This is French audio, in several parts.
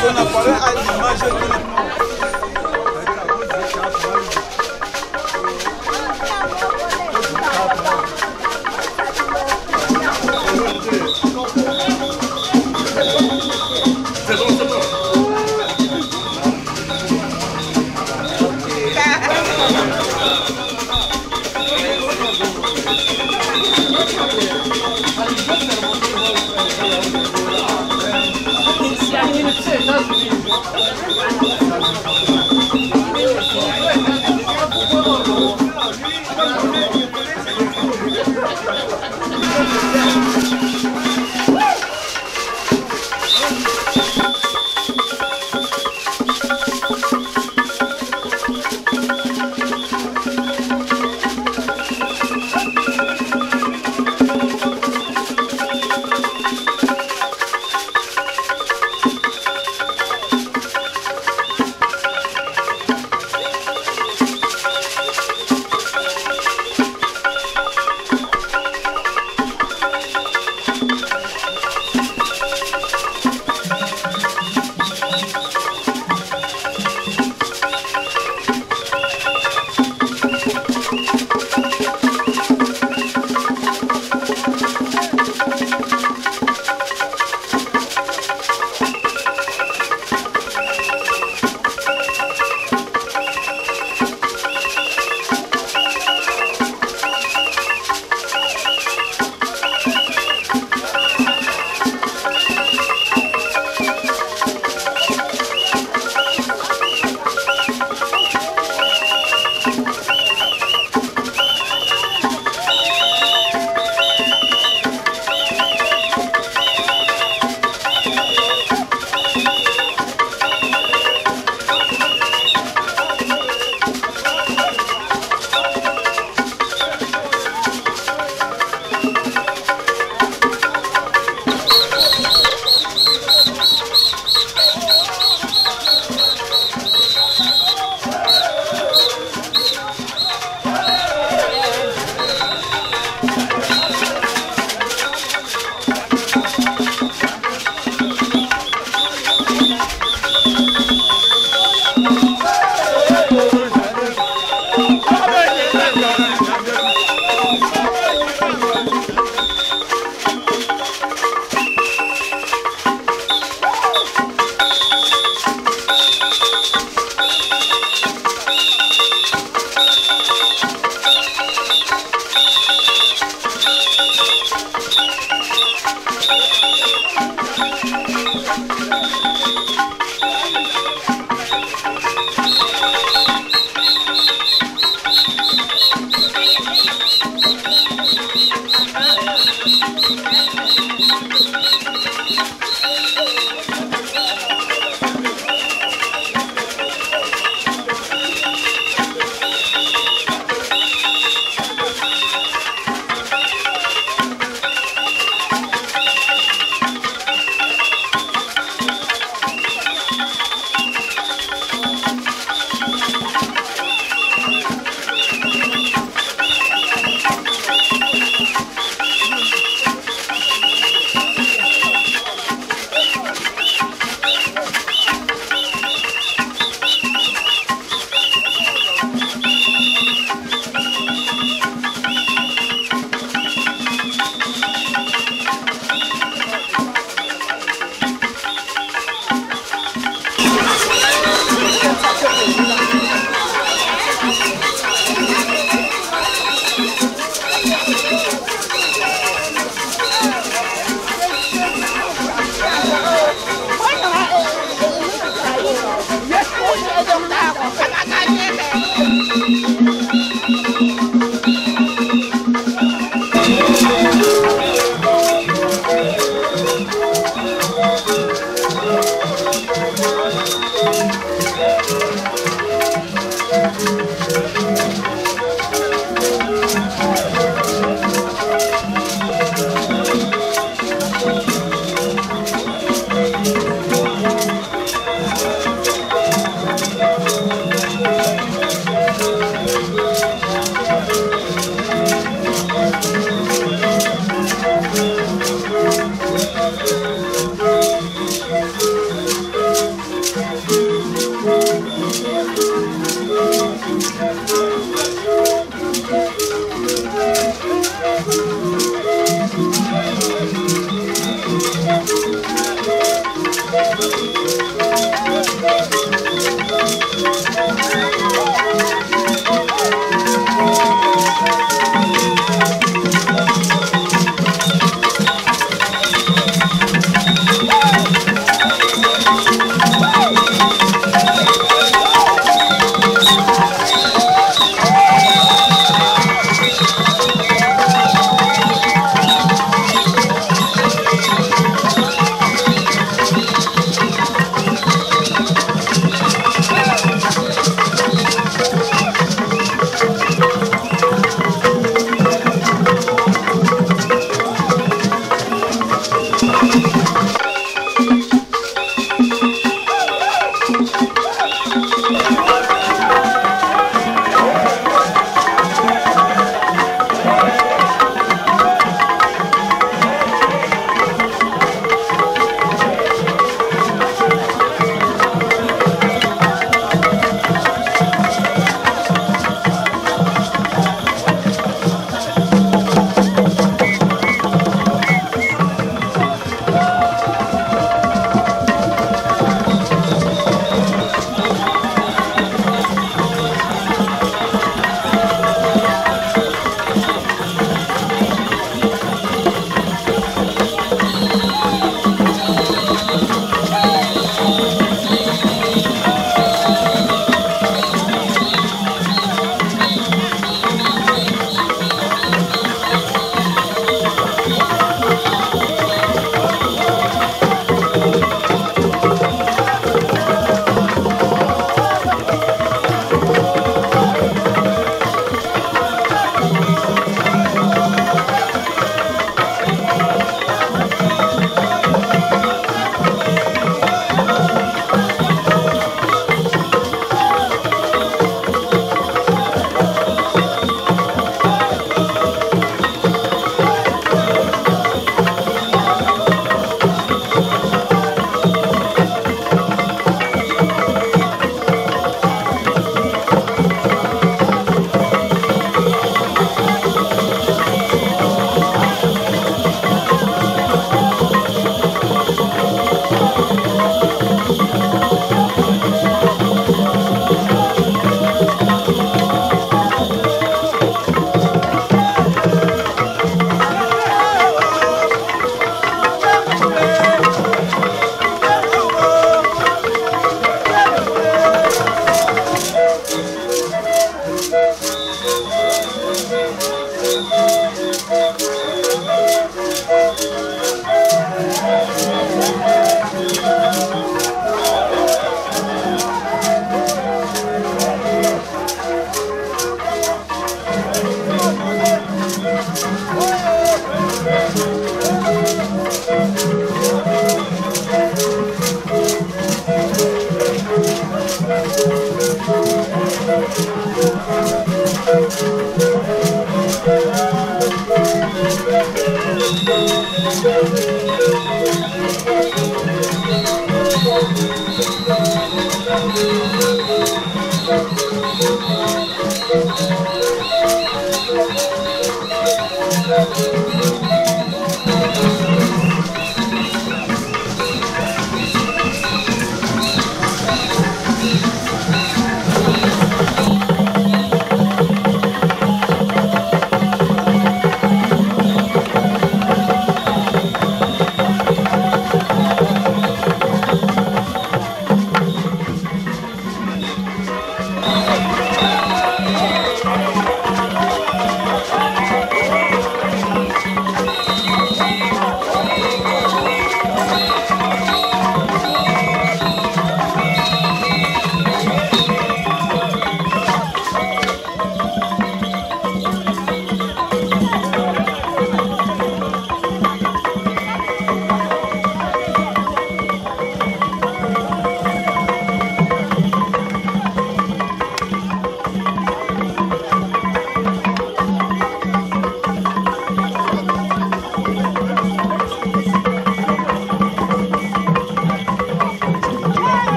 Ton appareil a l'image uniquement.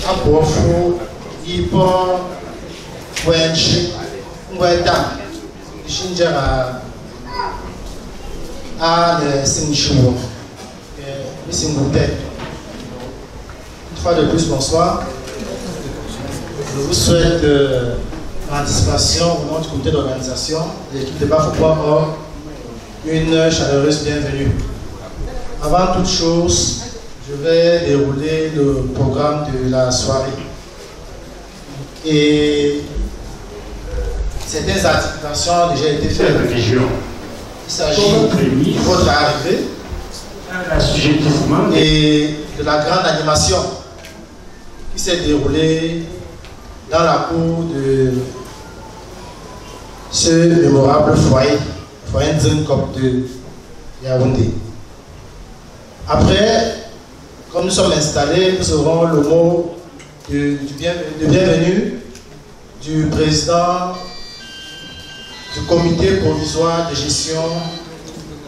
Apofu ipo wenchi ngweta shinjera a le sinchuo une fois de plus, bonsoir. Je vous souhaite l'anticipation au nom du comité d'organisation de l'équipe de Bafoupa une chaleureuse bienvenue. Avant toute chose, je vais dérouler le programme de la soirée. Et certaines articulations ont déjà été faites. Il s'agit de votre arrivée et de la grande animation qui s'est déroulée dans la cour de ce mémorable foyer Nzenkop de Yaoundé. Après, comme nous sommes installés, nous aurons le mot de bienvenue du président du comité provisoire de gestion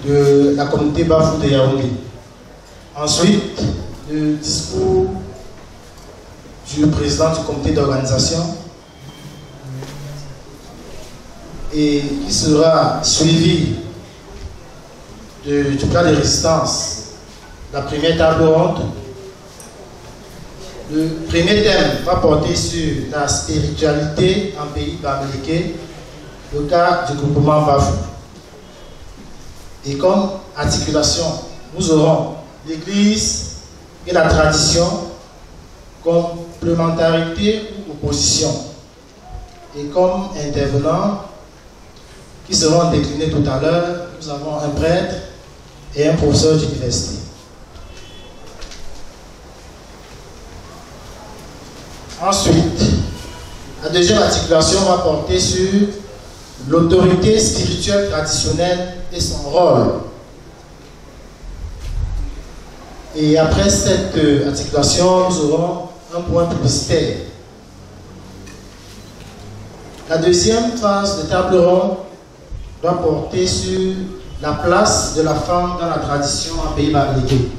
de la communauté Bafou de Yaoundé. Ensuite, le discours du président du comité d'organisation et qui sera suivi du plan de résistance. La première table ronde. Le premier thème va porter sur la spiritualité en pays bamileke, le cas du groupement Bafou. Et comme articulation, nous aurons l'Église et la tradition, complémentarité ou opposition. Et comme intervenants qui seront déclinés tout à l'heure, nous avons un prêtre et un professeur d'université. Ensuite, la deuxième articulation va porter sur l'autorité spirituelle traditionnelle et son rôle. Et après cette articulation, nous aurons un point publicitaire. La deuxième phase de table ronde doit porter sur la place de la femme dans la tradition en pays bamileke,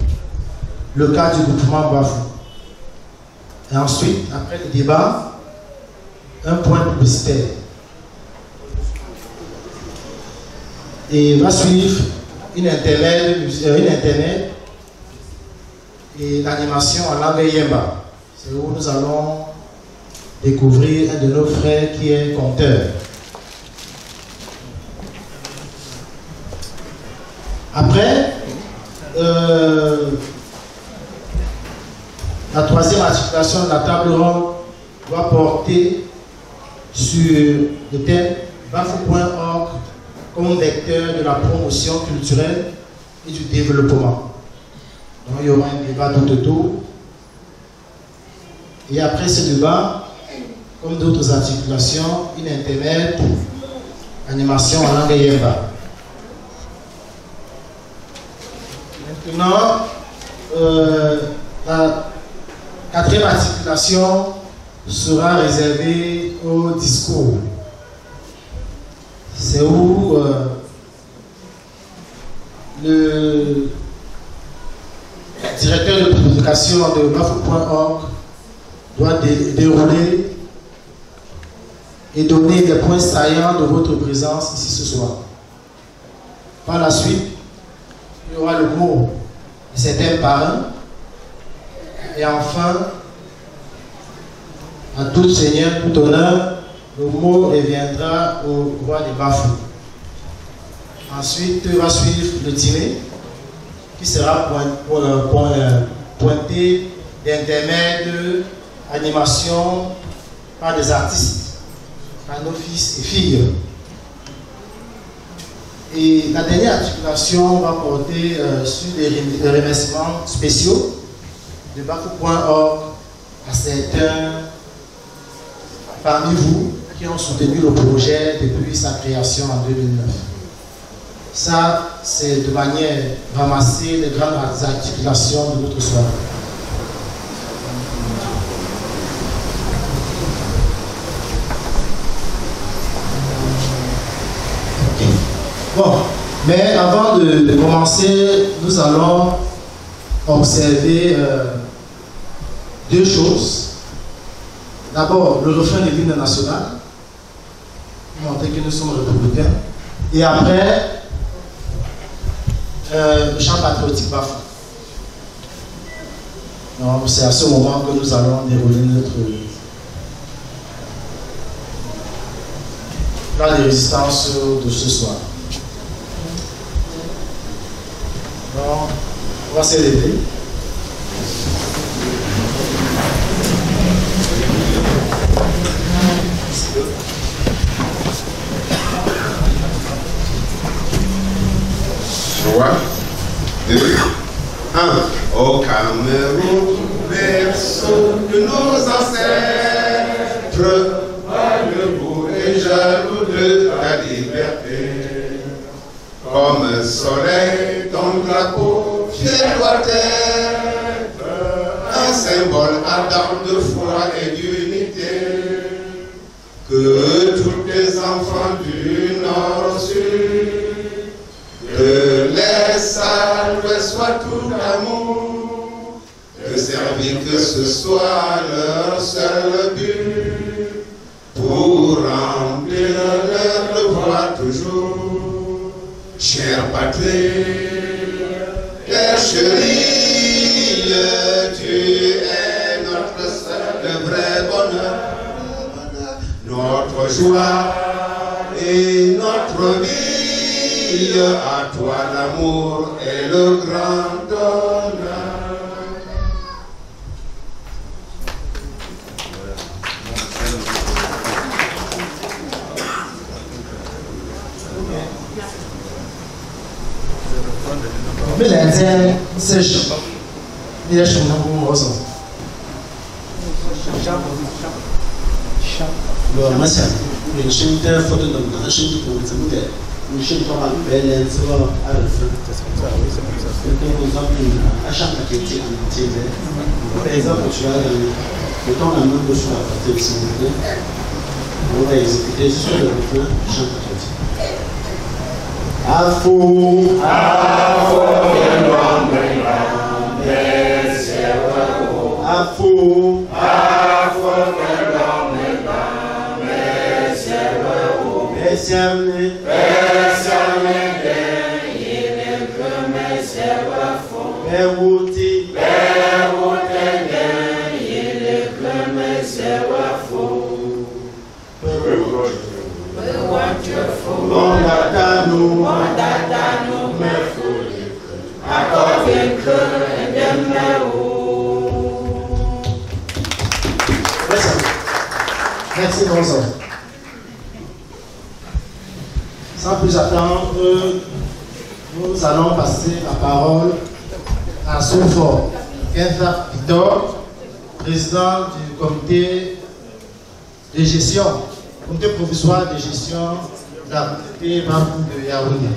le cas du groupement Bafou. Et ensuite, après le débat, un point publicitaire. Et va suivre une intermède et l'animation en langue Yemba. C'est où nous allons découvrir un de nos frères qui est conteur. Après, la troisième articulation de la table ronde doit porter sur le thème Bafou.org comme vecteur de la promotion culturelle et du développement. Donc il y aura un débat tout autour. Et après ce débat, comme d'autres articulations, une intermède, animation en langue Yemba. Maintenant, la quatrième articulation sera réservée au discours. C'est où le directeur de publication de Bafou.org doit dérouler et donner des points saillants de votre présence ici ce soir. Par la suite, il y aura le mot de certains parrains. Et enfin, à tout seigneur, tout honneur, le mot reviendra au roi des Bafou. Ensuite, va suivre le dîner qui sera pointé d'intermède, animation par des artistes, par nos fils et filles. Et la dernière articulation va porter sur les remerciements spéciaux de Bafou.org à certains parmi vous qui ont soutenu le projet depuis sa création en 2009. Ça, c'est de manière ramasser les grandes articulations de notre soirée. Bon, mais avant de commencer, nous allons observer deux choses. D'abord, le refrain de l'hymne national, pour montrer que nous sommes républicains. Et après, le chant patriotique Bafou. Donc, c'est à ce moment que nous allons dérouler notre plan de résistance de ce soir. Donc, on va s'élever. Trois, deux, un. Au Cameroun, berceau de nos ancêtres, debout et jaloux de ta liberté. Comme un soleil, ton drapeau, fier doit être un symbole ardent de foi et d'unité. Que tous les enfants du Nord au Sud, de l'Est à l'Ouest soient tout amour, de servir que ce soit leur seul but, pour remplir leur devoir toujours. Chère patrie, terre chérie, tu es notre seul vrai bonheur, notre joie et notre vie. À toi l'amour et le grand honneur. Mais l'Indien, c'est chaud. Il est chaud, non, pour moi, ça. lo masha ni shin ta foto da na shin ko mutum da ni shin to ma belen so arfa ko zamani ashan ka ti an ti ne par exemple tu as le temps la main de sur la partie de on va exécuter sur le refrain ashan ka ti Afu Merci Gonzalo. Sans plus attendre, nous allons passer la parole à Soufo Kenza Victor, président du comité de gestion, comité provisoire de gestion de la communauté Bambou de Yaoundé.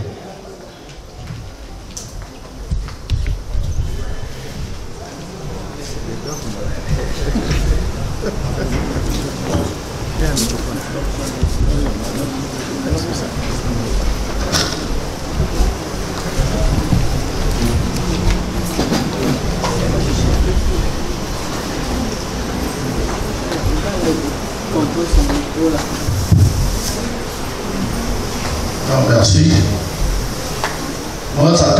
Non, merci. Moi, ça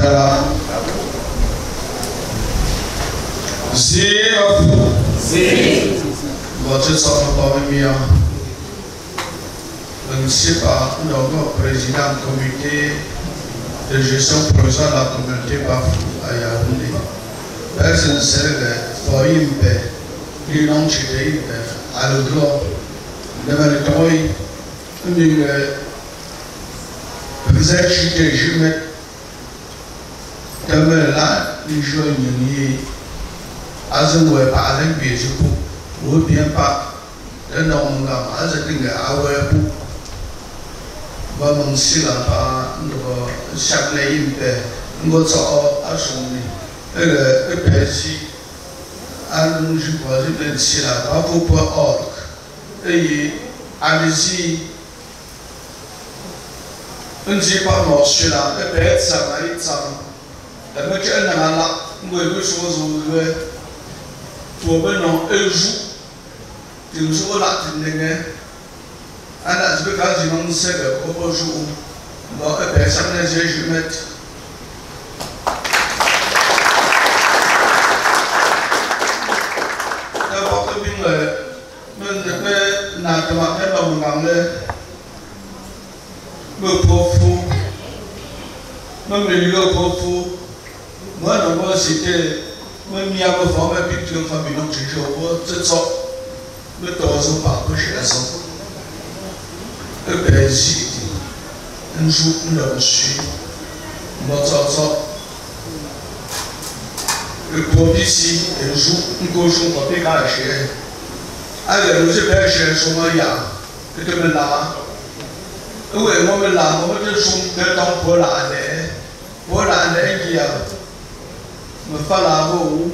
je ne sais pas, notre président du comité de gestion provisoire de la communauté Bafou à Yaoundé. Personne ne sait que Foyimbe, l'Inon Chidé, à le droit, de Malitoy, une exercice, je mets comme là, les jeunes, Azumwe par un biais, ou bien pas, un homme, Azadinga, Awebu. Mon sila pa ndo chaque impe ngo so asuni pesi anu jipo de sila pa pour org et allez-y un jipa no sila pe sa mai sa da me ke na la ngo e so zo le to be no eju ti so la ti ne Ana zbe kazi non sega ko jour no e personne ne je met d'abord que bien me na te ma te ba ngamle me profu me lieu profu moi non moi c'était me mi a ko forme picture famille non je vois c'est ça me tozo pas que je la sens Belgique, un jour nous suis notre le policier un jour nous jouons pour pécacher. Alors nous pêchons sur Maria, que tu me l'as. Oui, moi me l'as, moi je joue de temps pour l'année qui a me fait la roue.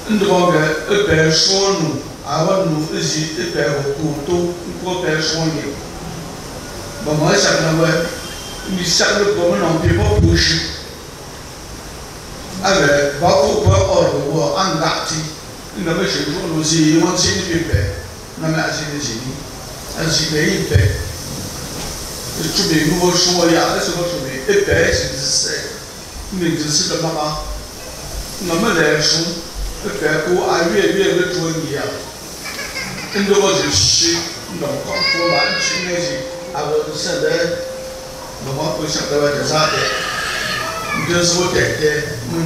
Nous devons pêcher nous. Avant nous, nous faire au couteau pour faire soigner. Bon, moi, ça ne va pas. Mais ça ne peut pas bouger. Avec, va pour ordre, en gâti. Nous n'avons pas chez nous, nous y avons signé le pépé. Nous avons signé le génie. Nous avons signé le pépé. Nous avons choisi, nous avons choisi le pépé, c'est nous exerçons le maman. Nous avons les choses. Le pépé, à lui et lui, le joigner. Nous devons chercher, donc, pour la Tunisie, avec le salaire, nous avons pu savoir des arts. Nous devons être, nous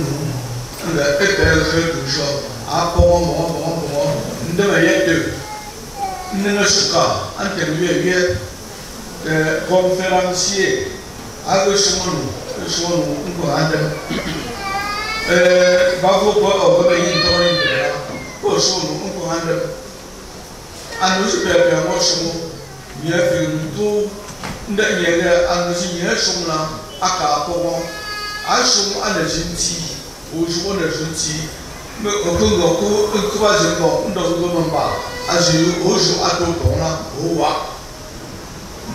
devons être toujours, à nous devons être deux. Nous ne sommes pas, en tant que conférencier, avec nous pour aller. Bravo pour obéir dans les pour nous pour aller. anu si bɛbɛ ŋɔ sumu nyɛ fintu ndɛ nyɛ dɛ anu si nyɛ sumu la aka akɔmɔ asumu ana zi ŋti osumu ana zi ŋti mɛ okunga ko nkuba zi ŋgɔ ndɔfugo mɛmba azi osu ato tɔn la owa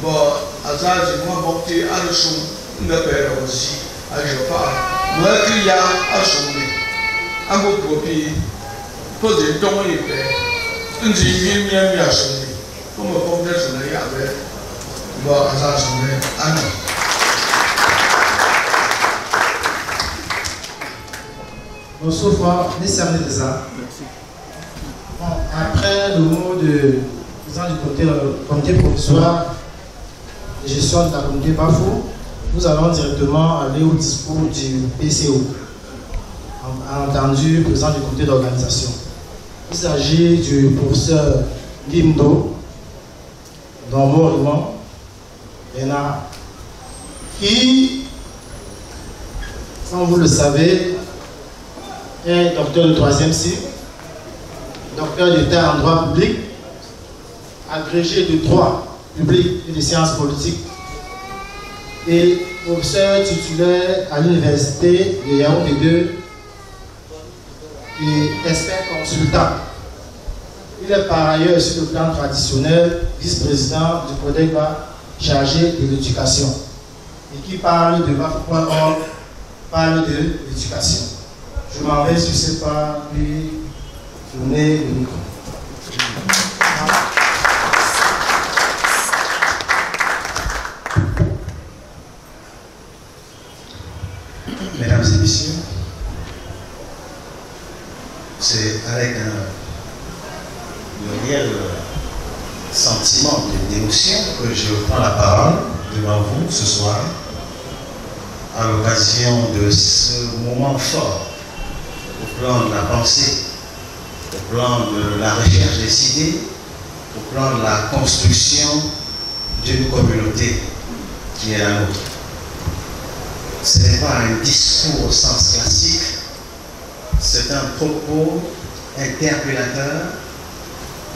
bɔn aza zi ŋɔ bɔkti anu sumu ndɛ bɛ dɔ zi azi pa mɛ kiriya asumu mi aŋgo popi pɔzi tɔŋɔ yi bɛ. Nji mi asomni, como pompe sona ya be, bo asasomni ano. Bonsoir, merci déjà. Bon, après le mot du président du comité provisoire de gestion de la communauté Bafou, nous allons directement aller au discours du PCO, entendu le président du comité d'organisation. Il s'agit du professeur Limdo, dans Morimont, qui, comme vous le savez, est docteur de 3e cycle, docteur d'État en droit public, agrégé de droit public et de sciences politiques, et professeur titulaire à l'université de Yaoundé 2 et expert consultant. Il est par ailleurs sur le plan traditionnel vice-président du CODEGBA chargé de l'éducation et qui parle de Bafou.org, parle de l'éducation. Je m'en vais sur ce pas lui donner le micro. Mesdames et messieurs, c'est avec un réel sentiment d'émotion que je prends la parole devant vous ce soir à l'occasion de ce moment fort au plan de la pensée, au plan de la recherche des idées, au plan de la construction d'une communauté qui est la nôtre. Ce n'est pas un discours au sens classique, c'est un propos interpellateur,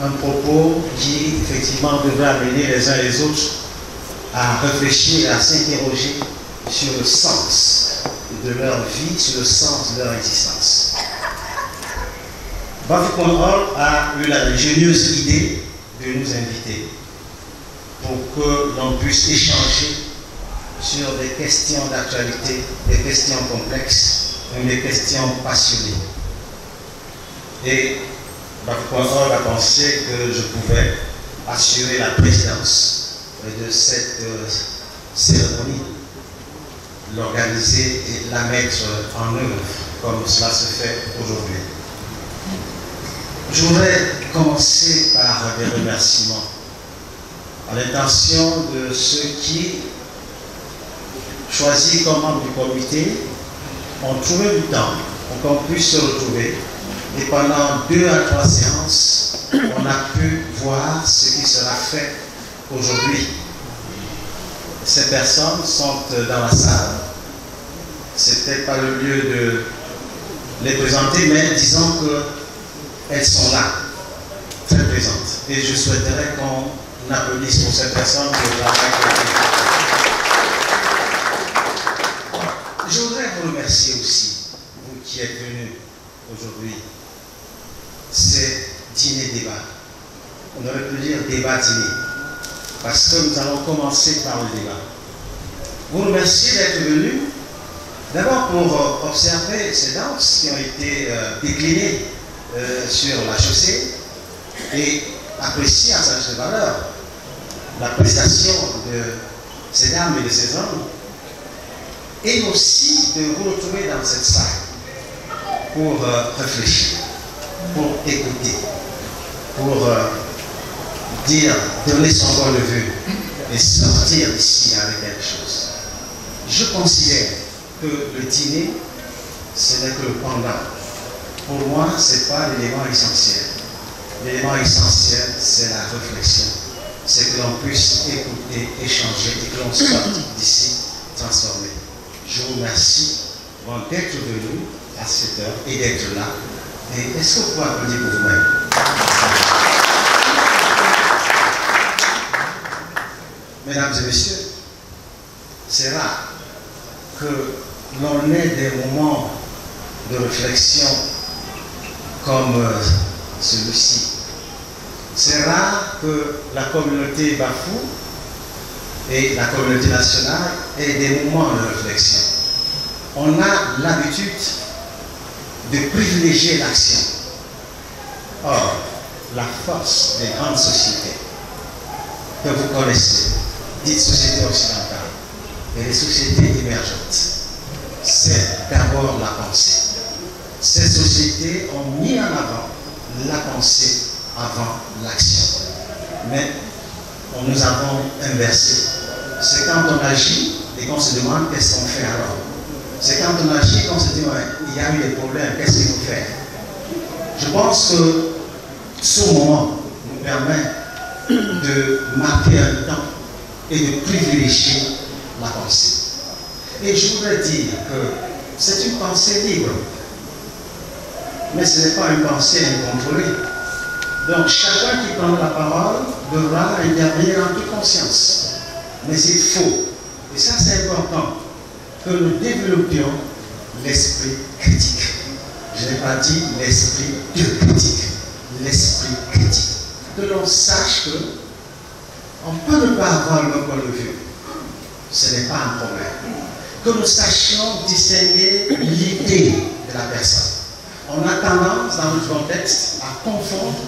un propos qui effectivement devrait amener les uns et les autres à réfléchir et à s'interroger sur le sens de leur vie, sur le sens de leur existence. Bafou.org a eu la ingénieuse idée de nous inviter pour que l'on puisse échanger sur des questions d'actualité, des questions complexes, des questions passionnées. Et Bafou.org a pensé que je pouvais assurer la présidence de cette cérémonie, l'organiser et la mettre en œuvre comme cela se fait aujourd'hui. Je voudrais commencer par des remerciements à l'intention de ceux qui, choisis comme membres du comité, ont trouvé du temps pour qu'on puisse se retrouver. Et pendant 2 à 3 séances, on a pu voir ce qui sera fait aujourd'hui. Ces personnes sont dans la salle. Ce n'était pas le lieu de les présenter, mais disons qu'elles sont là, très présentes. Et je souhaiterais qu'on applaudisse pour ces personnes qui ont travaillé. Je voudrais vous remercier aussi, vous qui êtes venus aujourd'hui. C'est dîner-débat. On aurait pu dire débat-dîner. Parce que nous allons commencer par le débat. Vous remerciez d'être venus. D'abord pour observer ces danses qui ont été déclinées sur la chaussée et apprécier à sa juste valeur la prestation de ces dames et de ces hommes. Et aussi de vous retrouver dans cette salle pour réfléchir, pour écouter, pour dire, donner son point de vue et sortir d'ici avec quelque chose. Je considère que le dîner, ce n'est que le pendant. Pour moi, ce n'est pas l'élément essentiel. L'élément essentiel, c'est la réflexion. C'est que l'on puisse écouter, échanger et que l'on sorte d'ici transformé. Je vous remercie d'être venu à cette heure et d'être là. Et est-ce que vous pouvez applaudir pour vous-même? mesdames et messieurs, c'est rare que l'on ait des moments de réflexion comme celui-ci. C'est rare que la communauté Bafou et la communauté nationale aient des moments de réflexion. On a l'habitude de privilégier l'action. Or, la force des grandes sociétés que vous connaissez, dites sociétés occidentales, et les sociétés émergentes, c'est d'abord la pensée. Ces sociétés ont mis en avant la pensée avant l'action. Mais nous avons inversé. C'est quand on agit et qu'on se demande qu'est-ce qu'on fait alors. C'est quand on agit qu'on se dit ouais, il y a eu des problèmes, qu'est-ce qu'il faut faire. Je pense que ce moment nous permet de marquer un temps et de privilégier la pensée. Et je voudrais dire que c'est une pensée libre, mais ce n'est pas une pensée incontrôlée. Donc chacun qui prend la parole devra intervenir en toute conscience. Mais il faut, et ça c'est important, que nous développions l'esprit critique. Je n'ai pas dit l'esprit de critique, l'esprit critique. Que l'on sache que on peut ne pas avoir le même point de vue. Ce n'est pas un problème. Que nous sachions distinguer l'idée de la personne. On a tendance, dans notre contexte, à confondre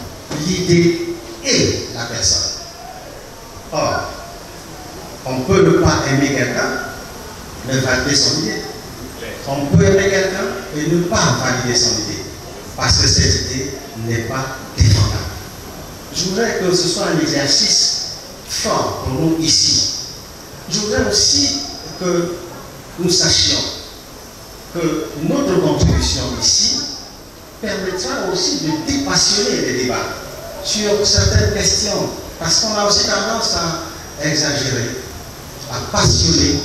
l'idée et la personne. Or, on peut ne pas aimer quelqu'un, mais valider son idée. On peut aimer quelqu'un et ne pas valider son idée, parce que cette idée n'est pas défendable. Je voudrais que ce soit un exercice fort pour nous ici. Je voudrais aussi que nous sachions que notre contribution ici permettra aussi de dépassionner les débats sur certaines questions, parce qu'on a aussi tendance à exagérer, à passionner,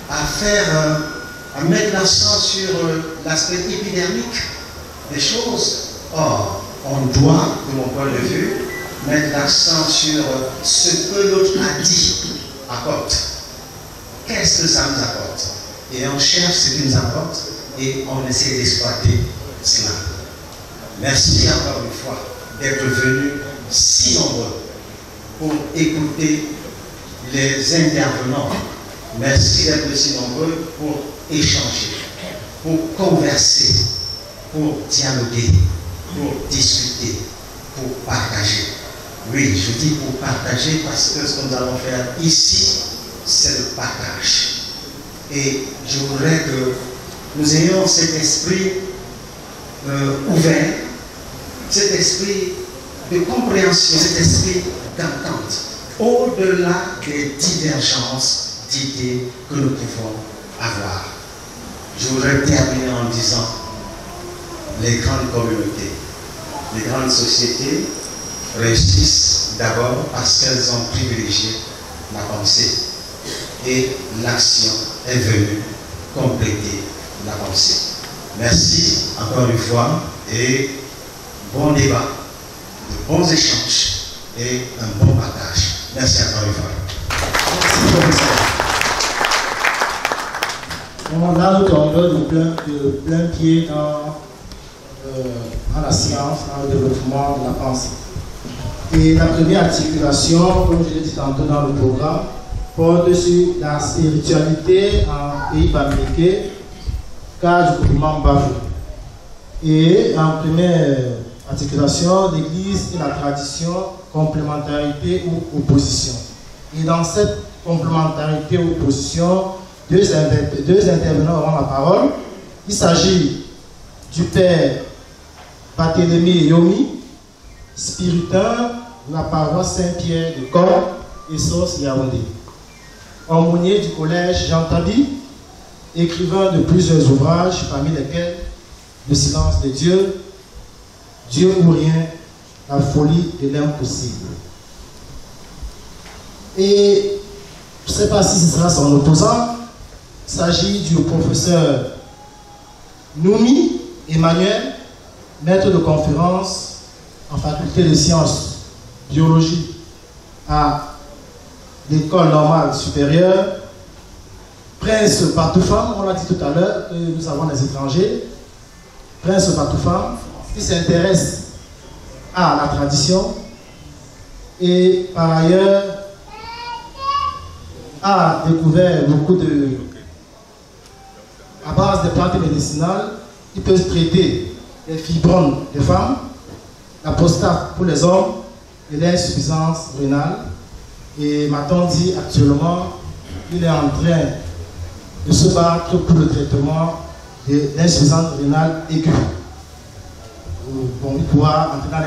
à mettre l'accent sur l'aspect épidermique des choses. Or, on doit, de mon point de vue, mettre l'accent sur ce que l'autre a dit apporte. Qu'est-ce que ça nous apporte? Et on cherche ce qui nous apporte et on essaie d'exploiter cela. Merci encore une fois d'être venus si nombreux pour écouter les intervenants. Merci d'être aussi nombreux pour échanger, pour converser, pour dialoguer, pour discuter, pour partager. Oui, je dis pour partager parce que ce que nous allons faire ici, c'est le partage. Et je voudrais que nous ayons cet esprit ouvert, cet esprit de compréhension, cet esprit d'entente, au-delà des divergences d'idées que nous pouvons avoir. Je voudrais terminer en disant les grandes communautés, les grandes sociétés réussissent d'abord parce qu'elles ont privilégié la pensée et l'action est venue compléter la pensée. Merci encore une fois et bon débat, de bons échanges et un bon partage. Merci encore une fois. Merci, professeur. On a notre honneur de plein pied dans la science, dans le développement de la pensée. Et la première articulation, comme je l'ai dit tantôt dans le programme, porte sur la spiritualité en pays bamileke, car du mouvement Bafou. Et en première articulation, l'Église et la tradition, complémentarité ou opposition. Et dans cette complémentarité ou opposition, deux intervenants auront la parole. Il s'agit du père Barthélemy Yomi, spiritain de la paroisse Saint-Pierre de Corps et Sauce Yaoundé. Aumônier du collège Jean Tabi, écrivain de plusieurs ouvrages, parmi lesquels Le silence de Dieu, Dieu ou rien, la folie de l'impossible. Et je ne sais pas si ce sera son opposant, il s'agit du professeur Noumi Emmanuel, maître de conférence en faculté de sciences, biologie à l'école normale supérieure, Prince Batoufam, on l'a dit tout à l'heure, nous avons des étrangers, Prince Batoufam, qui s'intéresse à la tradition et par ailleurs a découvert beaucoup de, à base des plantes médicinales, qui peuvent traiter les fibromes des femmes, la prostate pour les hommes et l'insuffisance rénale. Et m'a-t-on dit actuellement qu'il est en train de se battre pour le traitement de l'insuffisance rénale aiguë. Bon, il pourra entrer dans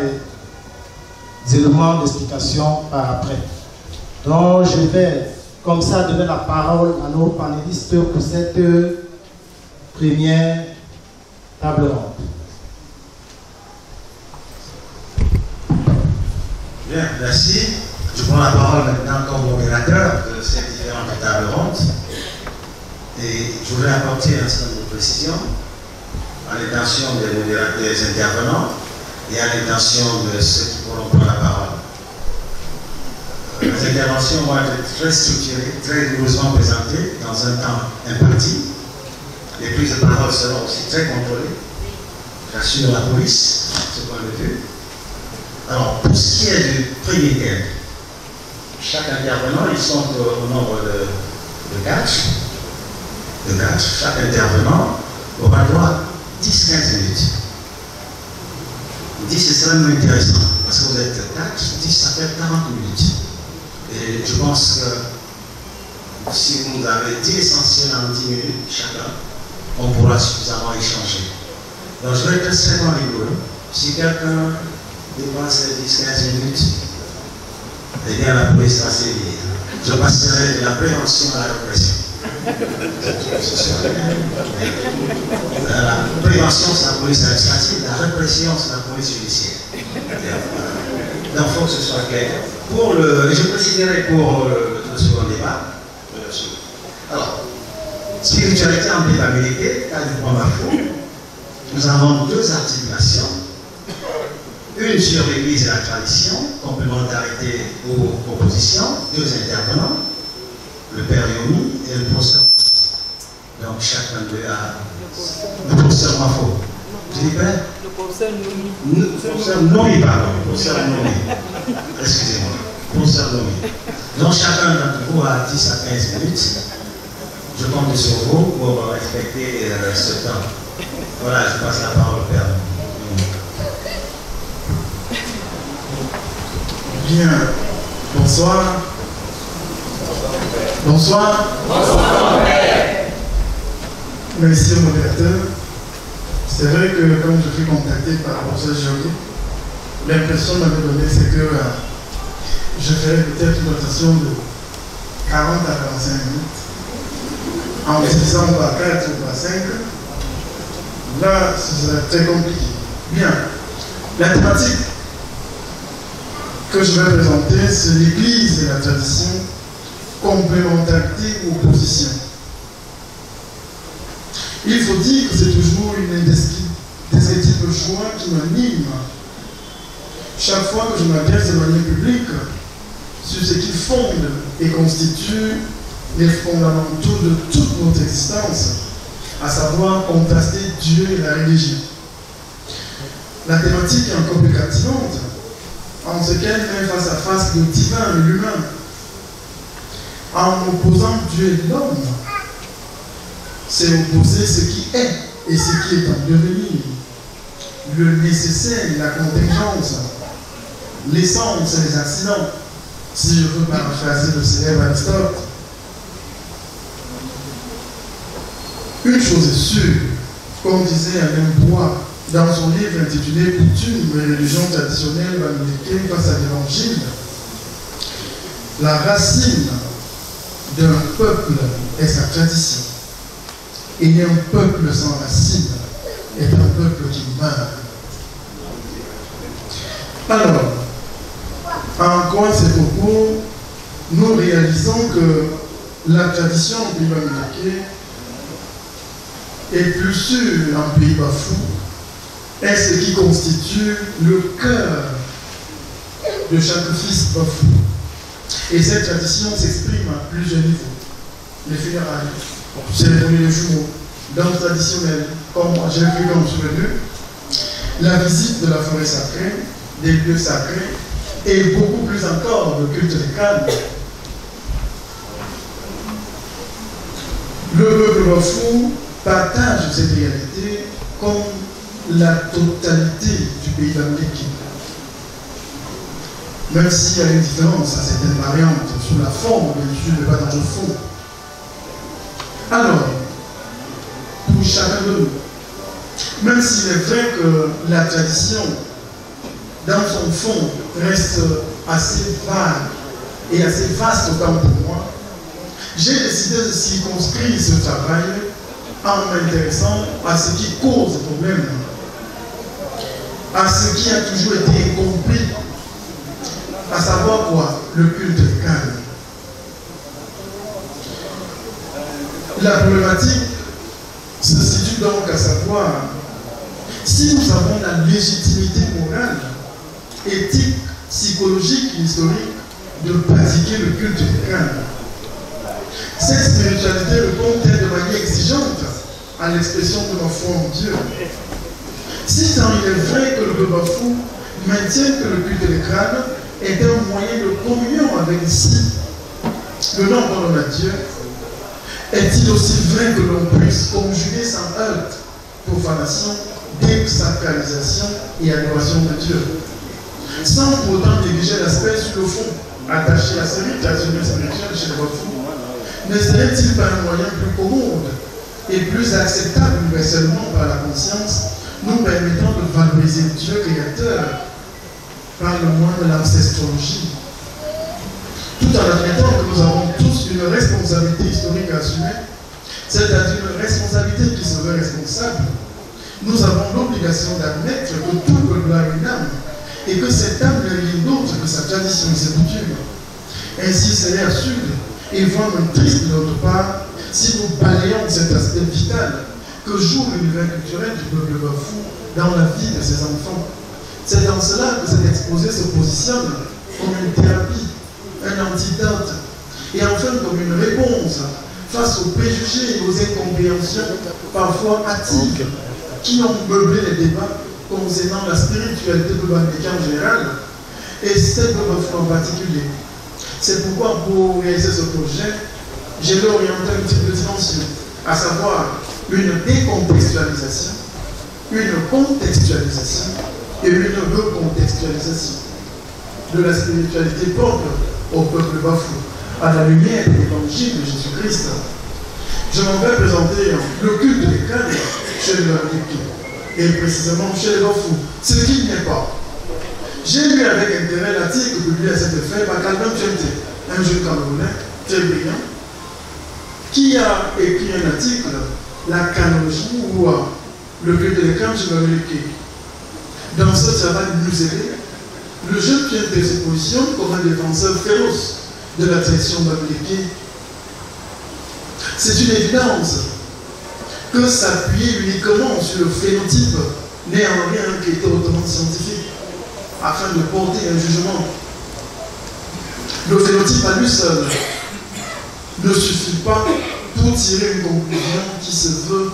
les éléments d'explication par après. Donc je vais comme ça donner la parole à nos panélistes pour cette première table ronde. Bien, merci. Je prends la parole maintenant comme modérateur de ces différentes tables rondes. Et je voudrais apporter un certain nombre de précisions à l'intention des intervenants et à l'intention de ceux qui pourront prendre la parole. Les interventions vont être très structurées, très rigoureusement présentées dans un temps imparti. Les prises de parole seront aussi très contrôlées. J'assure la police, de ce point de vue. Alors, pour ce qui est du premier thème, chaque intervenant, ils sont au nombre de 4. Chaque intervenant aura droit à 10-15 minutes. 10, c'est extrêmement intéressant, parce que vous êtes 4, 10, ça fait 40 minutes. Et je pense que si vous avez dit l'essentiel en 10 minutes chacun, on pourra suffisamment échanger. Donc je vais être extrêmement rigoureux. Si quelqu'un dépasse les 10-15 minutes, eh bien la police va sévir. Je passerai de la prévention à la répression. La prévention, c'est la police administrative, la répression, c'est la police judiciaire. Donc il faut que ce soit clair. Je préciserai pour le second débat. Alors, spiritualité en débatabilité, cas du point Bafou, nous avons 2 articulations. Une sur l'Église et la tradition, complémentarité aux propositions, 2 intervenants, le Père Yomi et le professeur. Donc chacun d'eux a le professeur Mafo. Tu dis Père? Le professeur Nomi. Le professeur Nomi, pardon. Le professeur Nomi. Excusez-moi. Le professeur Nomi. Donc chacun d'entre vous a 10 à 15 minutes. Je compte sur vous pour respecter ce temps. Voilà, je passe la parole au Père. Bien, bonsoir. Bonsoir. Bonsoir. Merci au modérateur. C'est vrai que quand je fus contacté par le professeur Joly, l'impression que m'avait donné, c'est que je ferais peut-être une rotation de 40 à 45 minutes, en divisant par 4 ou par 5. Là, ce serait très compliqué. Bien, la thématique que je vais présenter, c'est l'Église et la tradition, complémentarité ou opposition. Il faut dire que c'est toujours une indescriptible joie qui m'anime chaque fois que je m'adresse de manière publique sur ce qui fonde et constitue les fondamentaux de toute notre existence, à savoir contraster Dieu et la religion. La thématique est encore plus captivante en ce qu'elle met face à face le divin et l'humain, en opposant Dieu et l'homme. C'est opposer ce qui est et ce qui est en devenir, le nécessaire et la contingence, l'essence et les accidents, si je veux paraphraser le célèbre Aristote. Une chose est sûre, comme disait Alain Bois dans son livre intitulé Coutumes et religions traditionnelles américaines face à l'évangile, la racine d'un peuple est sa tradition. Et un peuple sans racine est un peuple qui meurt. Alors, en quoi ces propos, nous réalisons que la tradition en Pays Bamileke est plus sûre en Pays Bafou, est ce qui constitue le cœur de chaque fils Bafou. Et cette tradition s'exprime à plusieurs niveaux. Les funérailles, cérémonie de jumeaux, danse traditionnelle, comme j'ai vu comme souvenir, la visite de la forêt sacrée, des lieux sacrés, et beaucoup plus encore le culte des crânes. Le peuple Bafou partage cette réalité comme la totalité du pays d'Amérique. Même s'il y a une différence à certaines variantes sur la forme, bien sûr, mais pas dans le fond. Alors, pour chacun de nous, même s'il est vrai que la tradition, dans son fond, reste assez vague et assez vaste autant pour moi, j'ai décidé de circonscrire ce travail en m'intéressant à ce qui cause le problème, à ce qui a toujours été incompris, à savoir quoi? Le culte des crânes. La problématique se situe donc à savoir si nous avons la légitimité morale, éthique, psychologique et historique de pratiquer le culte des crânes. Cette spiritualité répond-elle de manière exigeante à l'expression de ma foi en Dieu? Si tant il est vrai que le Bafou maintient que le culte des crânes est un moyen de communion avec ici le nom qu'on donne à Dieu, est-il aussi vrai que l'on puisse conjuguer sans heurte profanation, désacralisation et adoration de Dieu, sans pour autant négliger l'aspect sur le fond attaché à ce rite traditionnel spirituel chez les Bafou? Ne serait-il pas un moyen plus commode et plus acceptable universellement par la conscience, nous permettant de valoriser Dieu créateur par le moyen de l'ancestrologie, tout en admettant que nous avons tous une responsabilité historique à assumer, c'est-à-dire une responsabilité qui se veut responsable? Nous avons l'obligation d'admettre que tout peuple a une âme et que cette âme n'est rien d'autre que sa tradition et ses coutumes. Ainsi, c'est absurde et voire même triste de notre part si nous balayons cet aspect vital que joue l'univers culturel du peuple Bafou dans la vie de ses enfants. C'est dans cela que cet exposé se positionne comme une thérapie, un antidote, et enfin comme une réponse face aux préjugés et aux incompréhensions parfois hâtives qui ont meublé les débats concernant la spiritualité de l'Américain en général et celle de Bafou en particulier. C'est pourquoi pour réaliser ce projet, j'ai orienté une type de dimension, à savoir une décontextualisation, une contextualisation et une recontextualisation de la spiritualité propre au peuple Bafou, à la lumière de l'évangile de Jésus-Christ. Je m'en vais présenter le culte des crânes chez les Américains, et précisément chez les Bafou, ce qu'il n'est pas. J'ai lu avec intérêt l'article publié à cet effet par Calvin Chente, un jeune Camerounais très brillant, qui a écrit un article, La canologie ou le culte des crânes chez les Américains. Dans ce travail musée, le jeune Chente se positionne comme un défenseur féroce de la tradition américaine. C'est une évidence que s'appuyer uniquement sur le phénotype n'est en rien un critère hautement scientifique afin de porter un jugement. Le phénotype à lui seul ne suffit pas pour tirer une conclusion qui se veut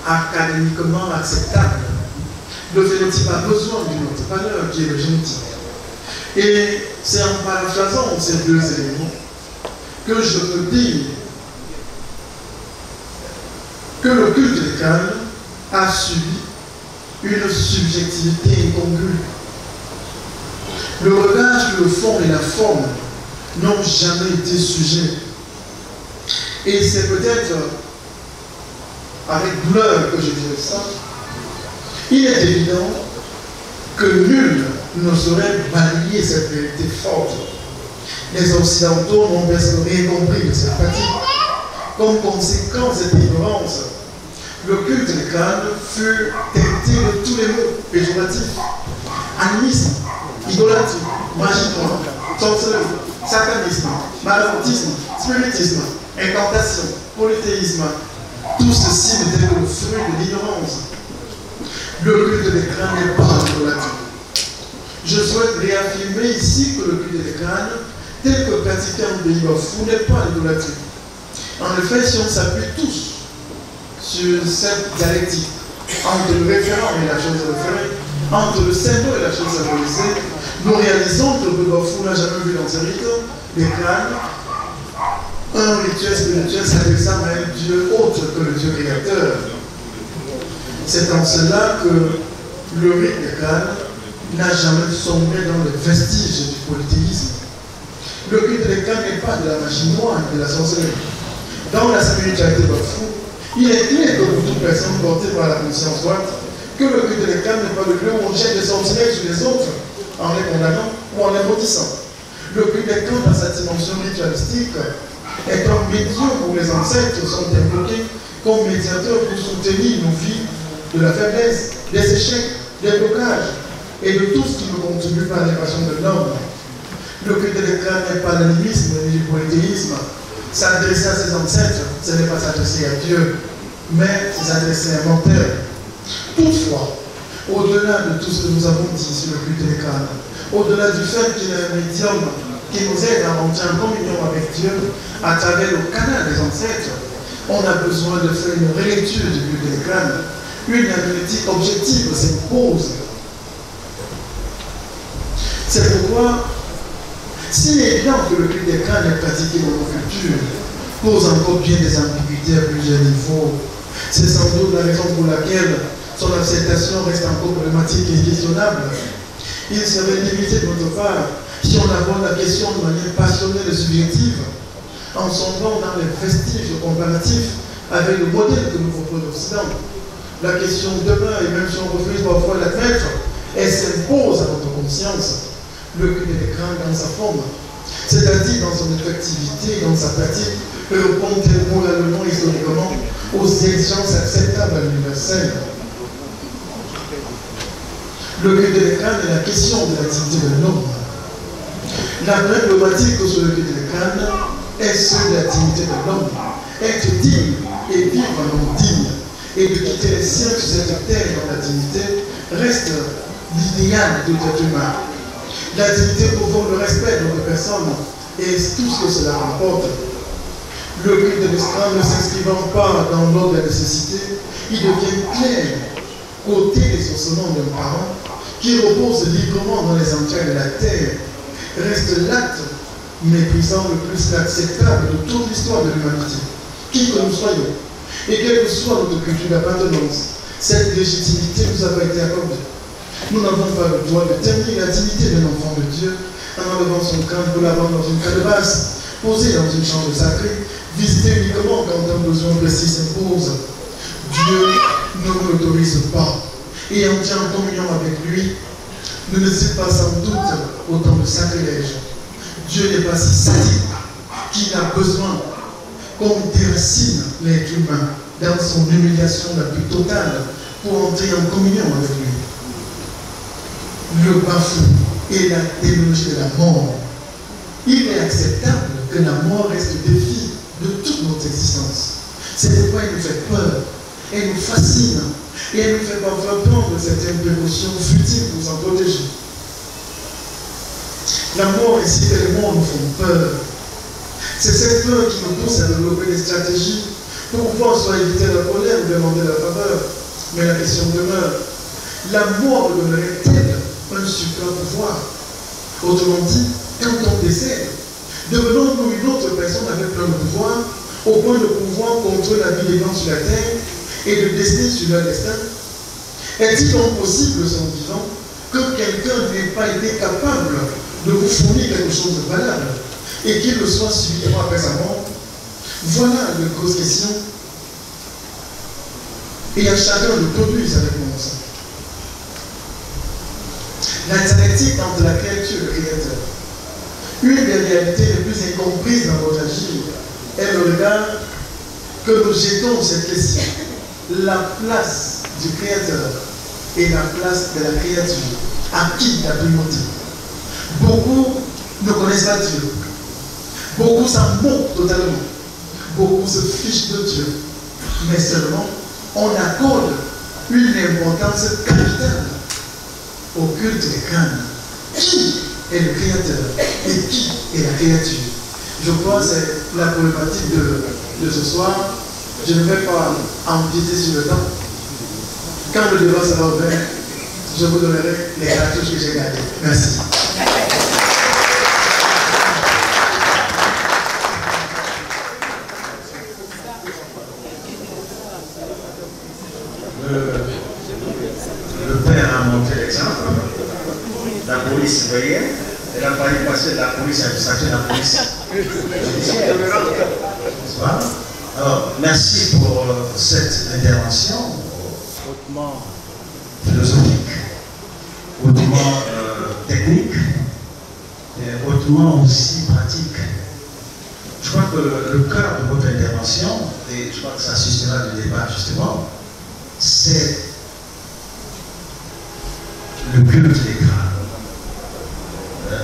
académiquement acceptable. Le phénotype a besoin d'une autre valeur qui est le génétique. Et c'est en paraphrasant ces deux éléments que je peux dire que le culte des crânes a subi une subjectivité incongrue. Le regard sur le fond et la forme n'ont jamais été sujets. Et c'est peut-être avec douleur que je dirais ça. Il est évident que nul ne saurait balayer cette vérité forte. Les Occidentaux n'ont presque rien compris de cette pratique. Comme conséquence de cette ignorance, le culte des crânes fut teinté de tous les mots péjoratifs. Animisme, idolâtrie, magie noire, sorcellerie, satanisme, malavantisme, spiritisme, incantation, polythéisme. Tout ceci n'était que le fruit de l'ignorance. Le culte des crânes n'est pas idolâtrie. Je souhaite réaffirmer ici que le culte des crânes tel que pratiqué en pays Bafou n'est pas l'idolâtrie. En effet, si on s'appuie tous sur cette dialectique entre le référent et la chose référée, entre le symbole et la chose symbolisée, nous réalisons que le Bafou n'a jamais vu dans ses rites des crânes un rituel spirituel s'adressant à un Dieu autre que le Dieu créateur. C'est en cela que le rite des crânes n'a jamais sombré dans les vestiges du polythéisme. Le culte des crânes n'est pas de la magie noire et de la sorcellerie. Dans la spiritualité Bafou, il est clair que pour toute personne portée par la conscience droite, que le culte des crânes n'est pas le lieu où on jette des sorcelleries sur les autres en les condamnant ou en les maudissant. Le culte des crânes, dans sa dimension ritualistique, est un médium où les ancêtres sont invoqués comme médiateurs pour soutenir nos vies de la faiblesse, des échecs, des blocages et de tout ce qui ne contribue pas à l'élévation de l'homme. Le culte des crânes n'est pas l'animisme ni du polythéisme. S'adresser à ses ancêtres, ce n'est pas s'adresser à Dieu, mais s'adresser à un menteur. Toutefois, au-delà de tout ce que nous avons dit sur le culte des crânes, au-delà du fait qu'il est un médium qui nous aide à rentrer en communion avec Dieu à travers le canal des ancêtres, on a besoin de faire une relecture du culte des crânes. Une analytique objective s'impose. C'est pourquoi, s'il est évident que le culte des crânes est pratiqué dans nos cultures, pose encore bien des ambiguïtés à plusieurs niveaux. C'est sans doute la raison pour laquelle son acceptation reste encore problématique et questionnable. Il serait limité de notre part si on aborde la question de manière passionnelle et subjective, en sondant dans les vestiges comparatifs avec le modèle que nous propose l'Occident. La question demeure, et même si on refuse parfois l'admettre, elle s'impose à notre conscience. Le culte des crânes dans sa forme, c'est-à-dire dans son effectivité, dans sa pratique, répond-elle moralement, historiquement, aux exigences acceptables à l'universel. Le culte des crânes est la question de l'activité de l'homme. La vraie problématique sur le culte des crânes est celle de l'activité de l'homme. Être digne et vivre un homme digne, et de quitter les siens sur cette terre dans la dignité, reste l'idéal de l'être humain. La dignité provoque le respect de notre personne et tout ce que cela comporte. Le culte de l'Islam ne s'inscrivant pas dans l'ordre de la nécessité, il devient clair qu'ôter les ossements d'un parent qui repose librement dans les entrailles de la terre reste l'acte méprisant le plus acceptable de toute l'histoire de l'humanité, qui que nous soyons, et quelle que soit notre culture d'appartenance. Cette légitimité nous a été accordée. Nous n'avons pas le droit de terminer la dignité d'un enfant de Dieu en enlevant son crâne pour l'avoir dans une calebasse, posée dans une chambre sacrée, visitée uniquement quand un besoin précis s'impose. Dieu ne nous l'autorise pas. Et en tient en communion avec lui, ne nécessite pas sans doute autant de sacrilège. Dieu n'est pas si sadique qu'il a besoin qu'on déracine l'être humain dans son humiliation la plus totale pour entrer en communion avec lui. Le bafou est la théologie de la mort. Il est acceptable que la mort reste le défi de toute notre existence. C'est pourquoi elle nous fait peur, elle nous fascine, et elle nous fait parfois prendre certaines précautions futiles pour s'en protéger. La mort ainsi que les morts nous font peur. C'est cette peur qui nous pousse à développer des stratégies pour pouvoir soit éviter la colère ou demander la faveur. Mais la question demeure, la mort donnerait-elle un super pouvoir? Autrement dit, quand on décède, devenons-nous une autre personne avec plein de pouvoir, au point de pouvoir contrôler la vie des gens sur la terre et de décider sur leur destin? Est-il donc possible, son vivant, que quelqu'un n'ait pas été capable de vous fournir quelque chose de valable et qu'il le soit subitement après sa mort? Voilà de grosses questions. Et à chacun de produire sa réponse. La dialectique entre la créature et le créateur. Une des réalités les plus incomprises dans notre agir est le regard que nous jetons cette question. La place du créateur et la place de la créature. À qui la primauté? Beaucoup ne connaissent pas Dieu. Beaucoup s'en moquent totalement. Beaucoup se fichent de Dieu. Mais seulement, on accorde une importance capitale au culte des crânes. Qui est le créateur et qui est la créature. Je crois que c'est la problématique de ce soir. Je ne vais pas empiéter sur le temps. Quand le débat sera ouvert, je vous donnerai les cartouches que j'ai gardées. Merci. Le père a montré l'exemple. La police veillait. Elle a failli passer de la police administrative à la police judiciaire. Alors, merci pour cette intervention hautement philosophique, hautement technique et hautement aussi pratique. Je crois que le cœur de votre intervention, et je crois que ça suscitera le débat justement, c'est le culte des crânes.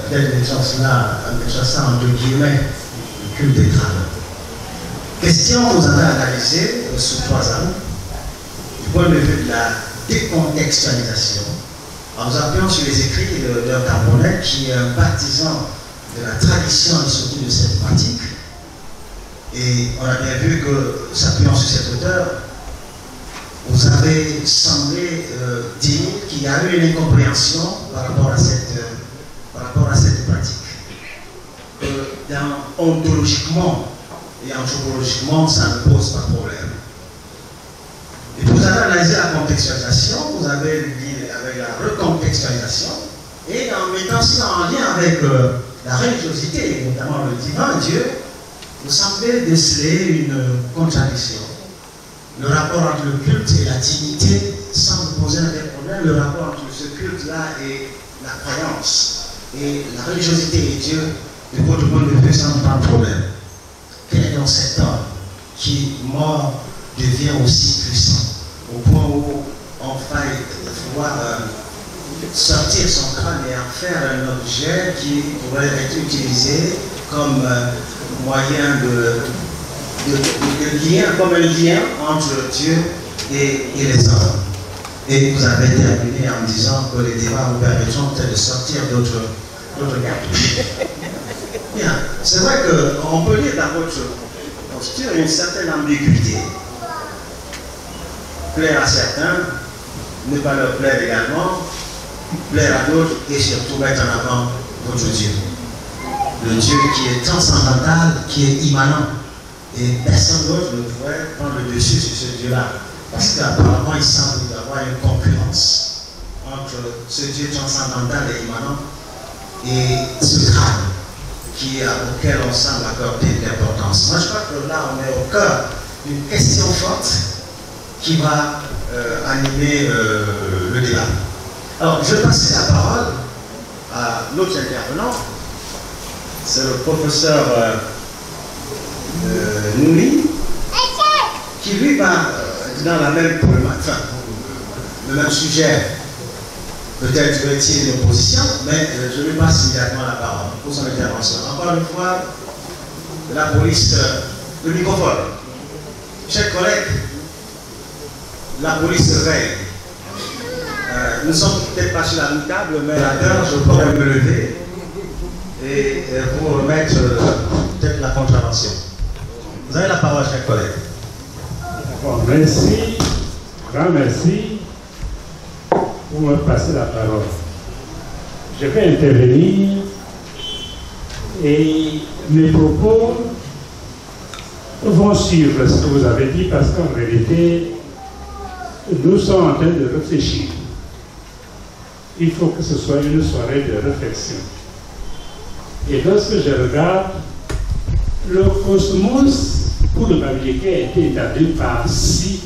Peut-être mettre ça entre guillemets, le culte des crânes. Question que vous avez analysée sous 3 ans, du point de vue de la décontextualisation, en vous appuyant sur les écrits de Carbonnet, qui est un partisan de la tradition et surtout de cette pratique. Et on a bien vu que, s'appuyant sur cet auteur, vous avez semblé dire qu'il y a eu une incompréhension par rapport à cette pratique. Ontologiquement et anthropologiquement, ça ne pose pas de problème. Et vous avez analysé la contextualisation, vous avez dit avec la recontextualisation, et en mettant cela en lien avec la religiosité, notamment le divin Dieu, vous semblez déceler une contradiction. Le rapport entre le culte et la dignité semble poser un vrai problème. Le rapport entre ce culte-là et la croyance et la religiosité et Dieu, de votre point de vue, semble pas un problème. Quel est donc cet homme qui, mort, devient aussi puissant, au point où on faille pouvoir sortir son crâne et en faire un objet qui pourrait être utilisé comme moyen de lien, comme un lien entre Dieu et les hommes. Et vous avez terminé en disant que les débats vous permettront peut-être de sortir d'autres cartouches. Bien, c'est vrai qu'on peut lire dans votre posture une certaine ambiguïté. Plaire à certains, ne pas leur plaire également, plaire à d'autres et surtout mettre en avant votre Dieu. Le Dieu qui est transcendantal, qui est immanent. Et personne d'autre ne pourrait prendre le dessus sur ce Dieu-là. Parce qu'apparemment, il semble y avoir une concurrence entre ce Dieu transcendantal et immanent et ce crâne auquel on semble accorder de l'importance. Moi, je crois que là, on est au cœur d'une question forte qui va animer le débat. Alors, je vais passer la parole à l'autre intervenant. C'est le professeur Nouri, qui lui va dans la même problématique, le même sujet. Peut-être veut-il une opposition, mais je lui passe immédiatement la parole pour son intervention. Encore une fois, la police, le microphone. Chers collègues, la police veille. Nous ne sommes peut-être pas sur la table, mais à l'heure, je pourrais me lever et vous remettre peut-être la contravention. Vous avez la parole, chers collègues. Bon, merci, grand merci pour me passer la parole. Je vais intervenir et mes propos vont suivre ce que vous avez dit parce qu'en réalité, nous sommes en train de réfléchir. Il faut que ce soit une soirée de réflexion. Et lorsque je regarde, le cosmos pour le Bamileke a été établi par Si.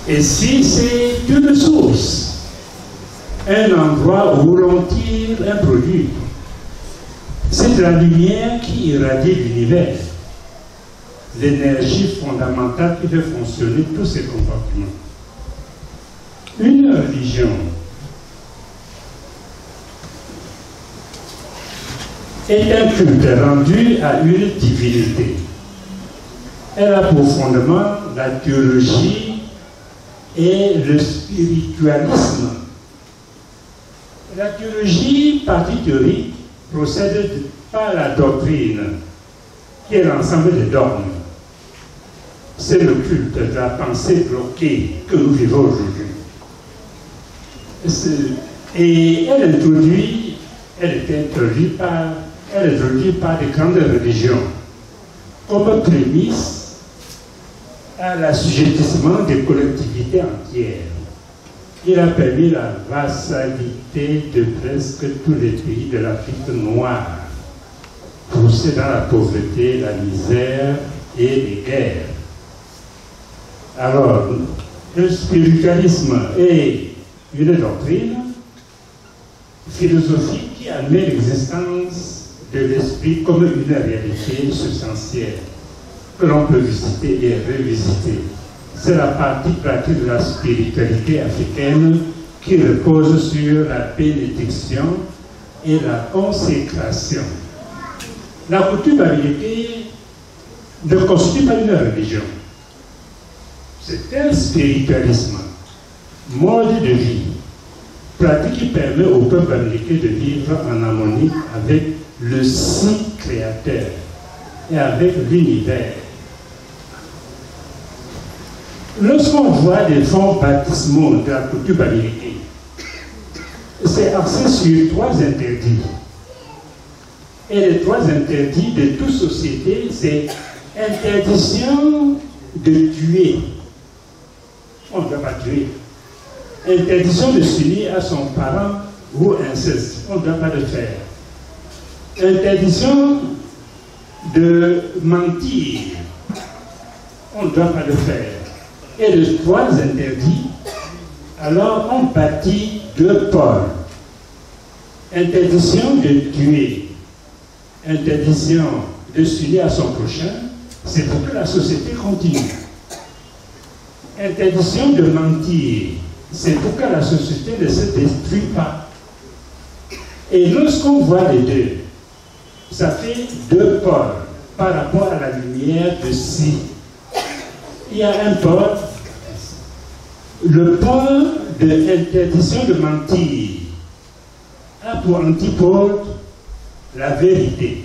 Et Si, c'est une source, un endroit où l'on tire un produit. C'est la lumière qui irradie l'univers, l'énergie fondamentale qui fait fonctionner tous ces comportements. Une religion est un culte rendu à une divinité. Elle a pour fondement la théologie et le spiritualisme. La théologie, partie théorique, procède par la doctrine, qui est l'ensemble des dogmes. C'est le culte de la pensée bloquée que nous vivons aujourd'hui. Et elle est introduite par des grandes religions comme prémisse à l'assujettissement des collectivités entières. Il a permis la vassalité de presque tous les pays de l'Afrique noire, poussés dans la pauvreté, la misère et les guerres. Alors, le spiritualisme est une doctrine philosophique qui admet l'existence de l'esprit comme une réalité substantielle que l'on peut visiter et revisiter. C'est la partie pratique de la spiritualité africaine qui repose sur la bénédiction et la consécration. La coutume américaine ne constitue pas une religion. C'est un spiritualisme, mode de vie, pratique qui permet au peuple américain de vivre en harmonie avec le si créateur et avec l'univers. Lorsqu'on voit des fonds baptismaux de la coutume américaine, c'est axé sur 3 interdits. Et les 3 interdits de toute société, c'est interdiction de tuer. On ne doit pas tuer. Interdiction de s'unir à son parent ou inceste. On ne doit pas le faire. Interdiction de mentir. On ne doit pas le faire. Et les 3 interdits, alors on bâtit 2 pôles. Interdiction de tuer. Interdiction de s'unir à son prochain. C'est pour que la société continue. Interdiction de mentir. C'est pour que la société ne se détruise pas. Et lorsqu'on voit les 2, ça fait 2 pôles par rapport à la lumière de si. Il y a un pôle, le pôle de l'interdiction de mentir a pour antipode la vérité.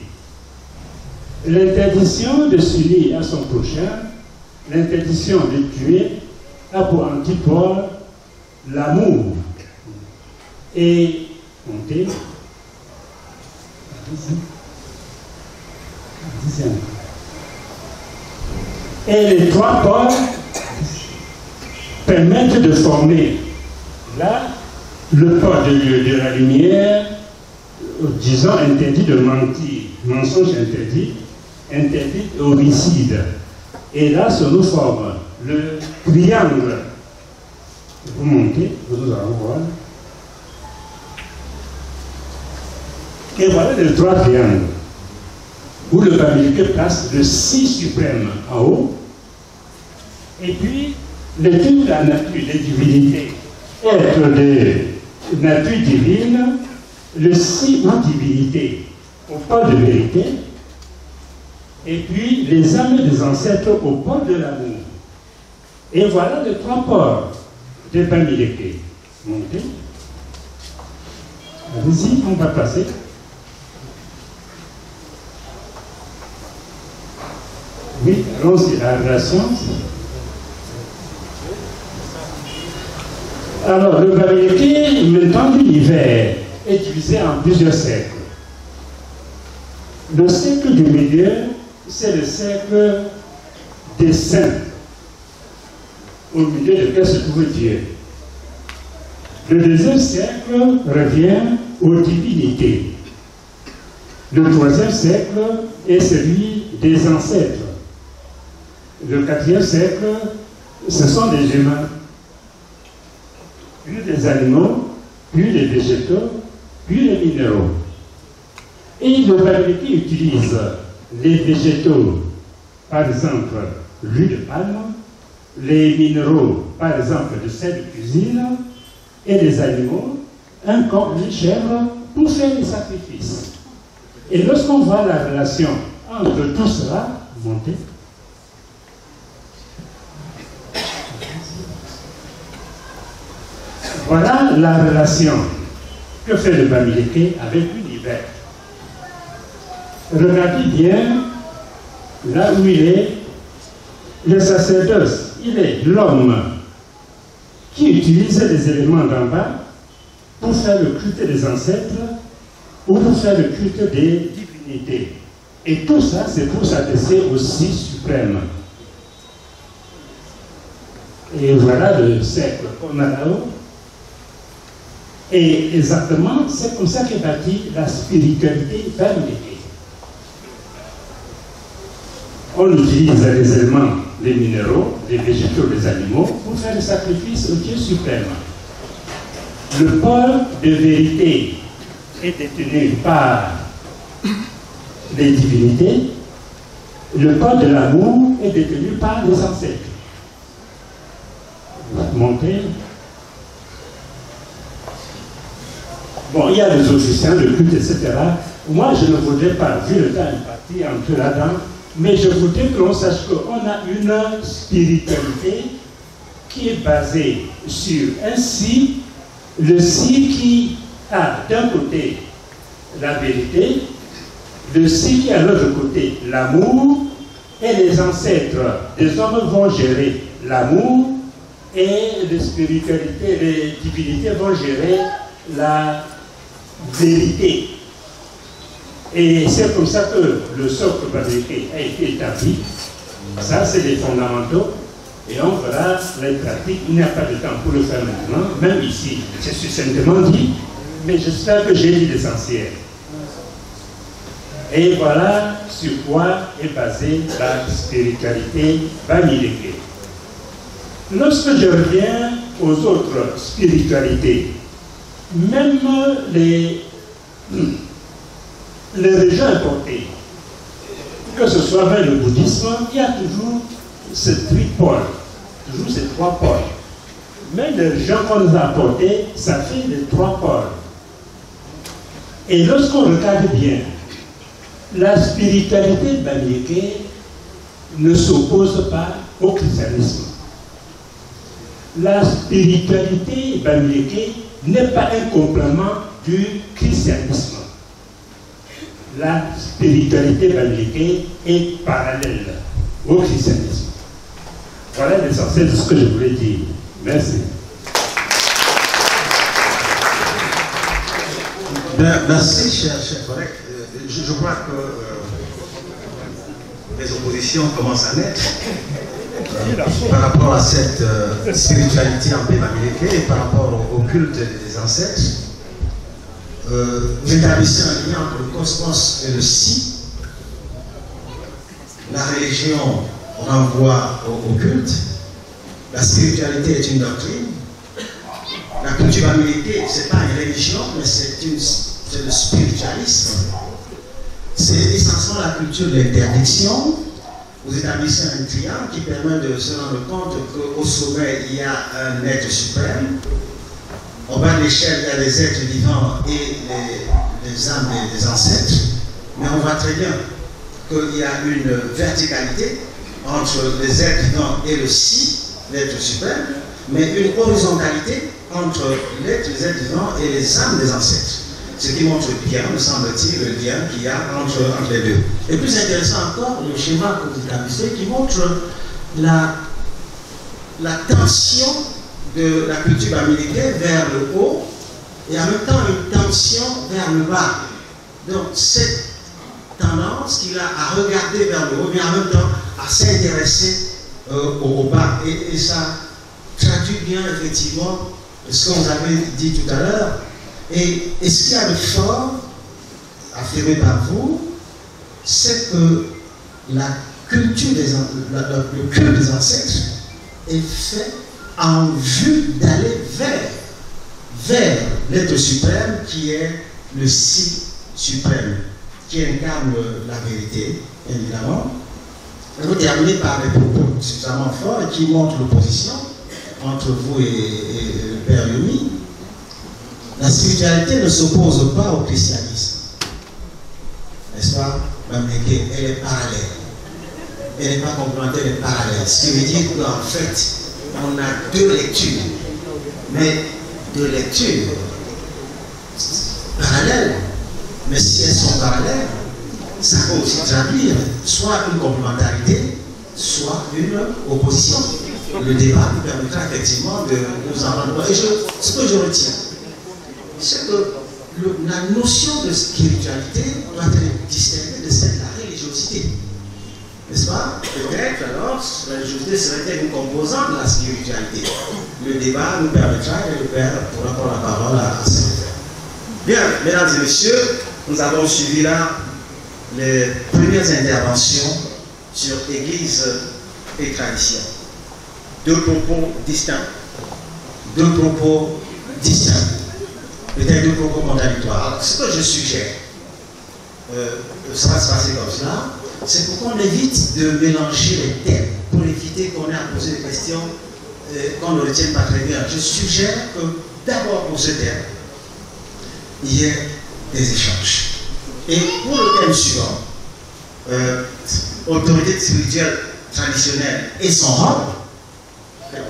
L'interdiction de s'unir à son prochain, l'interdiction de tuer a pour antipode l'amour. Et montez. Et les 3 pôles permettent de former là le pôle de la lumière, disons interdit de mentir, mensonge interdit, interdit homicide. Et là, ça nous forme le triangle. Vous montez, vous allez voir. Et voilà les 3 triangles, où le Américain place le si suprême en haut, et puis l'étude de la nature, des divinités, être de nature divine, le si ou divinité, au pôle de vérité, et puis les âmes des ancêtres au pôle de l'amour. Et voilà les 3 pôles des Bamileke. Montez. Allez-y, on va passer. Oui, allons-y, la relation. Alors, le Bamileke, maintenant l'univers, est divisé en plusieurs cercles. Le cercle du milieu, c'est le cercle des saints, au milieu duquel se trouve Dieu. Le deuxième cercle revient aux divinités. Le 3e cercle est celui des ancêtres. Le 4e cercle, ce sont des humains, puis des animaux, puis des végétaux, puis les minéraux. Et le Bamileke utilise les végétaux, par exemple l'huile de palme, les minéraux, par exemple le sel de cuisine, et les animaux, un corps, une chèvre, pour faire les sacrifices. Et lorsqu'on voit la relation entre tout cela, montez. Voilà la relation que fait le Bamileke avec l'univers. Regardez bien là où il est, le sacerdoce, il est l'homme qui utilise les éléments d'en bas pour faire le culte des ancêtres ou pour faire le culte des divinités. Et tout ça, c'est pour s'adresser au Si suprême. Et voilà le cercle qu'on a là-haut. Et exactement, c'est comme ça qu'est bâtie la spiritualité bamileke. On utilise les éléments, les minéraux, les végétaux, les animaux pour faire le sacrifice au Dieu suprême. Le pôle de vérité est détenu par les divinités. Le pôle de l'amour est détenu par les ancêtres. Montez. Bon, il y a les officiants, le culte, etc. Moi, je ne voudrais pas, vu le temps imparti, entrer là-dedans, mais je voudrais que l'on sache qu'on a une spiritualité qui est basée sur un Si, le Si qui a d'un côté la vérité, le Si qui a de l'autre côté l'amour, et les ancêtres des hommes vont gérer l'amour, et les spiritualités, les divinités vont gérer la vérité. Et c'est comme ça que le socle bamileke a été établi. Ça, c'est les fondamentaux. Et on verra les pratiques. Il n'y a pas de temps pour le faire maintenant, même ici. C'est succinctement dit, mais j'espère que j'ai dit l'essentiel. Et voilà sur quoi est basée la spiritualité bamileke. Lorsque je reviens aux autres spiritualités, même les régions importées, que ce soit vers le bouddhisme, il y a toujours ces tripôles, toujours ces trois pôles. Mais les régions qu'on nous a apportées, ça fait les trois pôles. Et lorsqu'on regarde bien, la spiritualité bamileke ne s'oppose pas au christianisme. La spiritualité bamileke n'est pas un complément du christianisme. La spiritualité bamileke est parallèle au christianisme. Voilà l'essentiel de ce que je voulais dire. Merci. Merci, cher collègue. Je crois que les oppositions commencent à naître par rapport à cette spiritualité en bamileke et par rapport au culte des ancêtres. Vous établissez un lien entre le cosmos et le Si. La religion renvoie au culte. La spiritualité est une doctrine. La culture bamileke, ce n'est pas une religion, mais c'est le spiritualisme. C'est essentiellement la culture de l'interdiction. Vous établissez un triangle qui permet de se rendre compte qu'au sommet, il y a un être suprême. Au bas de l'échelle, il y a les êtres vivants et les âmes des ancêtres. Mais on voit très bien qu'il y a une verticalité entre les êtres vivants et le Si, l'être suprême, mais une horizontalité entre les êtres vivants et les âmes des ancêtres. Ce qui montre bien, me semble-t-il, le lien qu'il y a entre les deux. Et plus intéressant encore, le schéma que vous établissez qui montre la tension de la culture bamileke vers le haut et en même temps une tension vers le bas. Donc cette tendance qu'il a à regarder vers le haut, mais en même temps à s'intéresser au bas. Et ça traduit bien effectivement ce qu'on vous avait dit tout à l'heure. Et ce qu'il y a de fort, affirmé par vous, c'est que la culture le culte des ancêtres est fait en vue d'aller vers l'être suprême qui est le Si suprême, qui incarne la vérité, évidemment. Vous terminez par des propos suffisamment forts et qui montrent l'opposition entre vous et le Père Yomi. La spiritualité ne s'oppose pas au christianisme. N'est-ce pas? Bamileke, elle est parallèle. Elle n'est pas complémentaire, elle est parallèle. Ce qui veut dire qu'en fait, on a deux lectures. Mais deux lectures parallèles. Mais si elles sont parallèles, ça peut aussi traduire soit une complémentarité, soit une opposition. Le débat nous permettra effectivement de nous en rendre compte. Et ce que je retiens, c'est que la notion de spiritualité doit être distinguée de celle de la religiosité. N'est-ce pas? Peut-être alors, la religiosité serait une composante de la spiritualité. Le débat nous permettra, et le Père pourra prendre la parole à ce moment. Bien, mesdames et messieurs, nous avons suivi là les premières interventions sur Église et tradition. Deux propos distincts. Deux propos distincts. Peut-être deux propos contradictoires. Alors, ce que je suggère, ça va se passer comme cela, c'est pour qu'on évite de mélanger les thèmes, pour éviter qu'on ait à poser des questions qu'on ne retienne pas très bien. Je suggère que d'abord pour ce thème, il y ait des échanges. Et pour le thème suivant, autorité spirituelle traditionnelle et son rôle,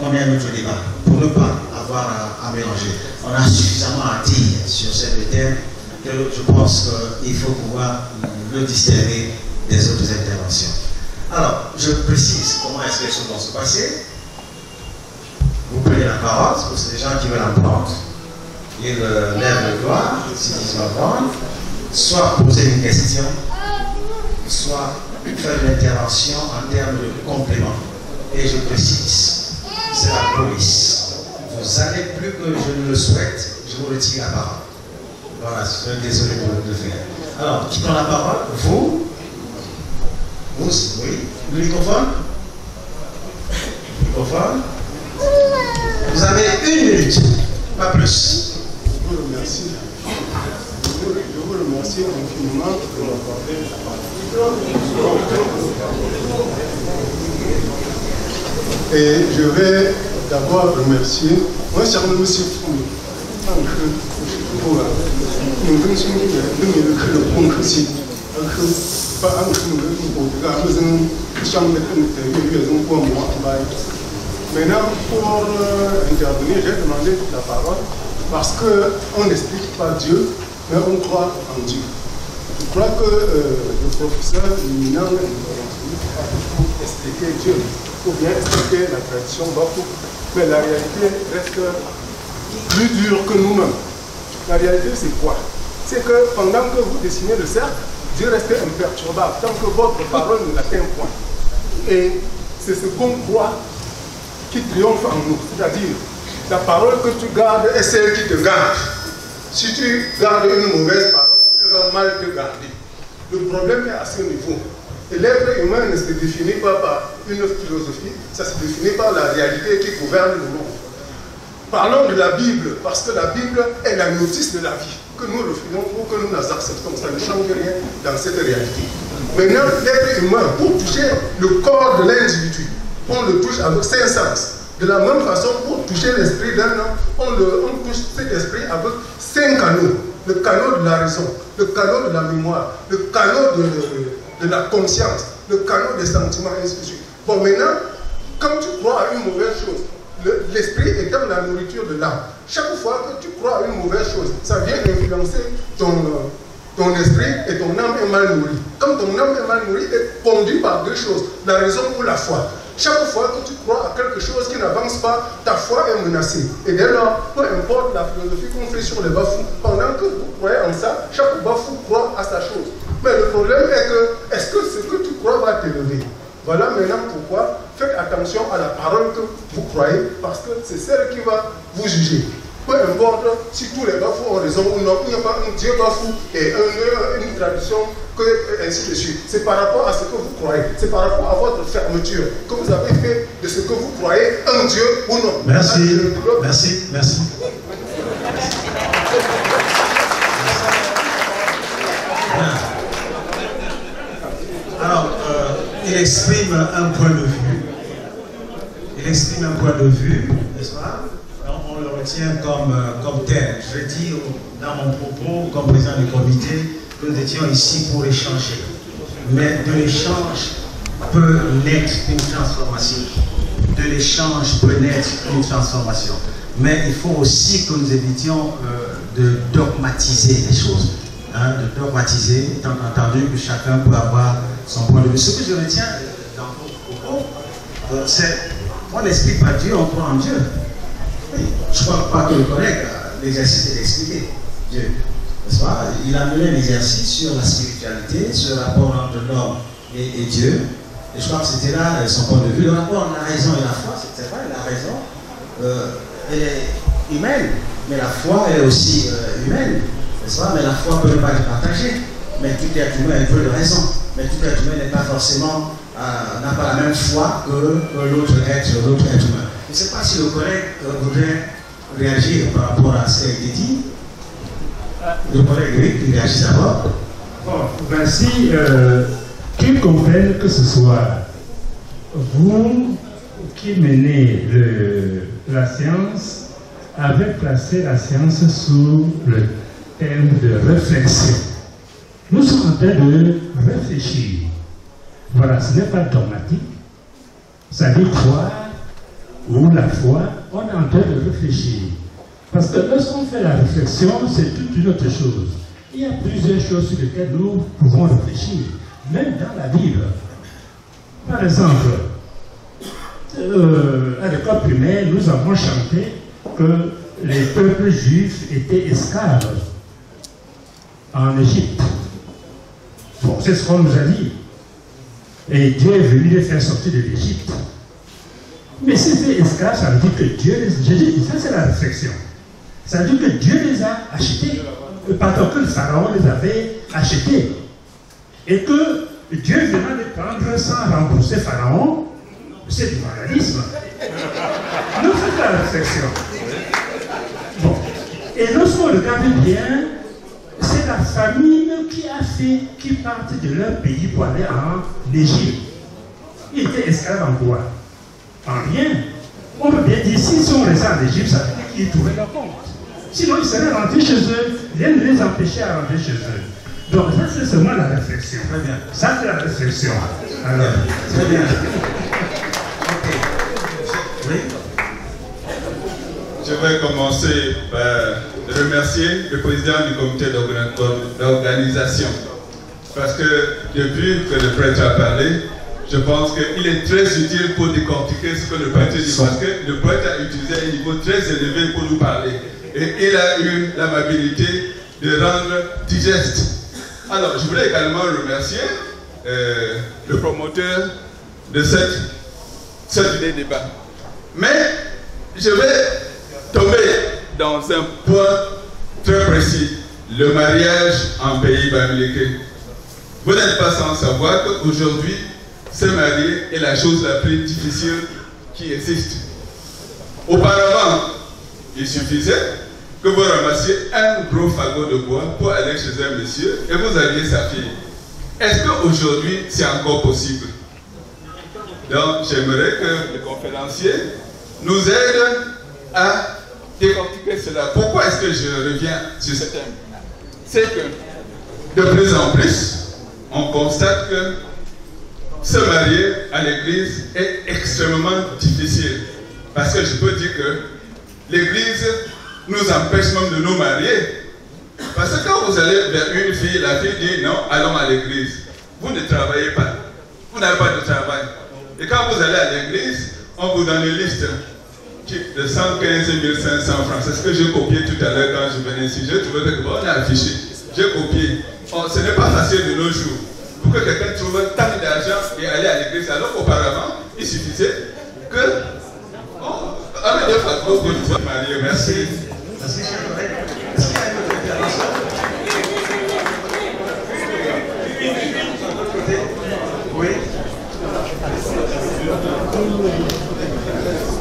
on est à notre débat, pour ne pas avoir à mélanger. On a suffisamment à dire sur ce thème que je pense qu'il faut pouvoir le distinguer des autres interventions. Alors, je précise comment est-ce que les choses vont se passer. Vous prenez la parole, parce que c'est des gens qui veulent en prendre. Ils lèvent le doigt, s'ils disent prendre, soit poser une question, soit faire une intervention en termes de complément. Et je précise, c'est la police. Vous allez plus que je ne le souhaite, je vous retire la parole. Voilà, je suis désolé de le faire. Alors, qui prend la parole? Vous? Vous, oui. Le microphone? Microphone? Vous avez 1 minute, pas plus. Je vous remercie. Je vous remercie infiniment de m'accorder la parole. Et je vais d'abord remercier. Moi, c'est un aussi fou. Maintenant, pour intervenir, j'ai demandé la parole parce qu'on n'explique pas Dieu, mais on croit en Dieu. Je crois que le professeur éminent a beaucoup expliqué Dieu, ou bien expliquer la tradition Bafou, mais la réalité reste plus dure que nous-mêmes. La réalité, c'est quoi? C'est que pendant que vous dessinez le cercle, Dieu reste imperturbable tant que votre parole ne l'atteint point. Et c'est ce qu'on croit qui triomphe en nous. C'est-à-dire, la parole que tu gardes est celle qui te garde. Si tu gardes une mauvaise parole, elle va mal te garder. Le problème est à ce niveau. Et l'être humain ne se définit pas par une philosophie, ça se définit par la réalité qui gouverne le monde. Parlons de la Bible, parce que la Bible est la notice de la vie. Que nous refusons ou que nous acceptons, ça ne change rien dans cette réalité. Maintenant, l'être humain, pour toucher le corps de l'individu, on le touche avec 5 sens. De la même façon, pour toucher l'esprit d'un homme, on touche cet esprit avec 5 canaux. Le canal de la raison, le canal de la mémoire, le canal de la conscience, le canal des sentiments, et ainsi de suite. Bon, maintenant, quand tu crois à une mauvaise chose, l'esprit étant la nourriture de l'âme. Chaque fois que tu crois à une mauvaise chose, ça vient influencer ton esprit et ton âme est mal nourrie. Quand ton âme est mal nourrie, elle est conduite par 2 choses, la raison ou la foi. Chaque fois que tu crois à quelque chose qui n'avance pas, ta foi est menacée. Et dès lors, peu importe la philosophie qu'on fait sur les bafous, pendant que vous croyez en ça, chaque bafou croit à sa chose. Mais le problème est que, est-ce que ce que tu crois va t'élever? Voilà maintenant pourquoi faites attention à la parole que vous croyez, parce que c'est celle qui va vous juger. Peu importe si tous les bafous ont raison ou non, il n'y a pas un Dieu bafou et une tradition, ainsi de suite. C'est par rapport à ce que vous croyez, c'est par rapport à votre fermeture que vous avez fait de ce que vous croyez, un Dieu ou non. Merci, merci, merci. Alors, il exprime un point de vue. Il exprime un point de vue, n'est-ce pas? On le retient comme tel. Je dis dans mon propos, comme président du comité, que nous étions ici pour échanger. Mais de l'échange peut naître une transformation. De l'échange peut naître une transformation. Mais il faut aussi que nous évitions de dogmatiser les choses. Hein, de dogmatiser, étant entendu que chacun peut avoir son point de vue. Ce que je retiens dans vos propos, c'est, on n'explique pas Dieu, on croit en Dieu. Oui, je ne crois pas que le collègue a l'exercice d'expliquer Dieu. N'est-ce pas? Il a mené l'exercice sur la spiritualité, sur le rapport entre l'homme et Dieu. Et je crois que c'était là son point de vue. Le rapport entre la raison et la foi, c'est vrai, la raison, elle est humaine, mais la foi est aussi humaine. N'est-ce pas? Mais la foi peut ne pas être partagée. Mais tout être humain a un peu de raison. Mais tout être humain n'est pas forcément, n'a pas la même foi que l'autre être humain. Je ne sais pas si le collègue voudrait réagir par rapport à ce qui a été dit. Le collègue Eric, il réagit d'abord. Bon, voici qu'ils comprennent que ce soit vous qui menez la science, avez placé la science sous le thème de réflexion. Nous sommes en train de réfléchir. Voilà, ce n'est pas dogmatique. Ça dit croire ou la foi, on est en train de réfléchir. Parce que lorsqu'on fait la réflexion, c'est toute une autre chose. Il y a plusieurs choses sur lesquelles nous pouvons réfléchir, même dans la Bible. Par exemple, à l'école primaire, nous avons chanté que les peuples juifs étaient esclaves en Égypte. Bon, c'est ce qu'on nous a dit. Et Dieu est venu les faire sortir de l'Égypte. Mais c'était esclaves, ça veut dire que Dieu les... Ça, c'est la réflexion. Ça veut dire que Dieu les a achetés. Pardon, que le pharaon les avait achetés. Et que Dieu venant les prendre sans rembourser pharaon, c'est du moralisme. Nous faisons la réflexion. Bon. Et lorsqu'on regarde bien, c'est la famine qui a fait qu'ils partent de leur pays pour aller en Égypte. Ils étaient esclaves en quoi? En rien. On peut bien dire, s'ils sont restés en Égypte, ça veut dire qu'ils trouvaient leur compte. Sinon, ils seraient rentrés chez eux. Rien ne les empêchait à rentrer chez eux. Donc, ça, c'est seulement la réflexion. Très bien. Ça, c'est la réflexion. Alors, très bien. Oui. Je vais commencer par remercier le président du comité d'organisation. Parce que depuis que le prêtre a parlé, je pense qu'il est très utile pour décortiquer ce que le prêtre dit. Parce que le prêtre a utilisé un niveau très élevé pour nous parler. Et il a eu l'amabilité de rendre digeste. Alors, je voudrais également remercier le promoteur de cette idée de débat. Mais je vais tomber dans un point très précis, le mariage en pays bamileke. Vous n'êtes pas sans savoir qu'aujourd'hui, se marier est la chose la plus difficile qui existe. Auparavant, il suffisait que vous ramassiez un gros fagot de bois pour aller chez un monsieur et vous alliez sa fille. Est-ce qu'aujourd'hui, c'est encore possible? Donc, j'aimerais que le conférencier nous aide à décortiquer cela. Pourquoi est-ce que je reviens sur ce thème? C'est que, de plus en plus, on constate que se marier à l'église est extrêmement difficile. Parce que je peux dire que l'église nous empêche même de nous marier. Parce que quand vous allez vers une fille, la fille dit non, allons à l'église. Vous ne travaillez pas. Vous n'avez pas de travail. Et quand vous allez à l'église, on vous donne une liste de 115 500 francs. C'est ce que j'ai copié tout à l'heure quand je venais ici. J'ai trouvé que bon, on a affiché. J'ai copié. Oh, ce n'est pas facile de nos jours. Pour que quelqu'un trouve tant d'argent et aller à l'église, alors qu'auparavant, il suffisait que avec des facteurs pour nous marier. Merci. Merci, cher collègue. Est-ce qu'il y a une autre intervention? Oui.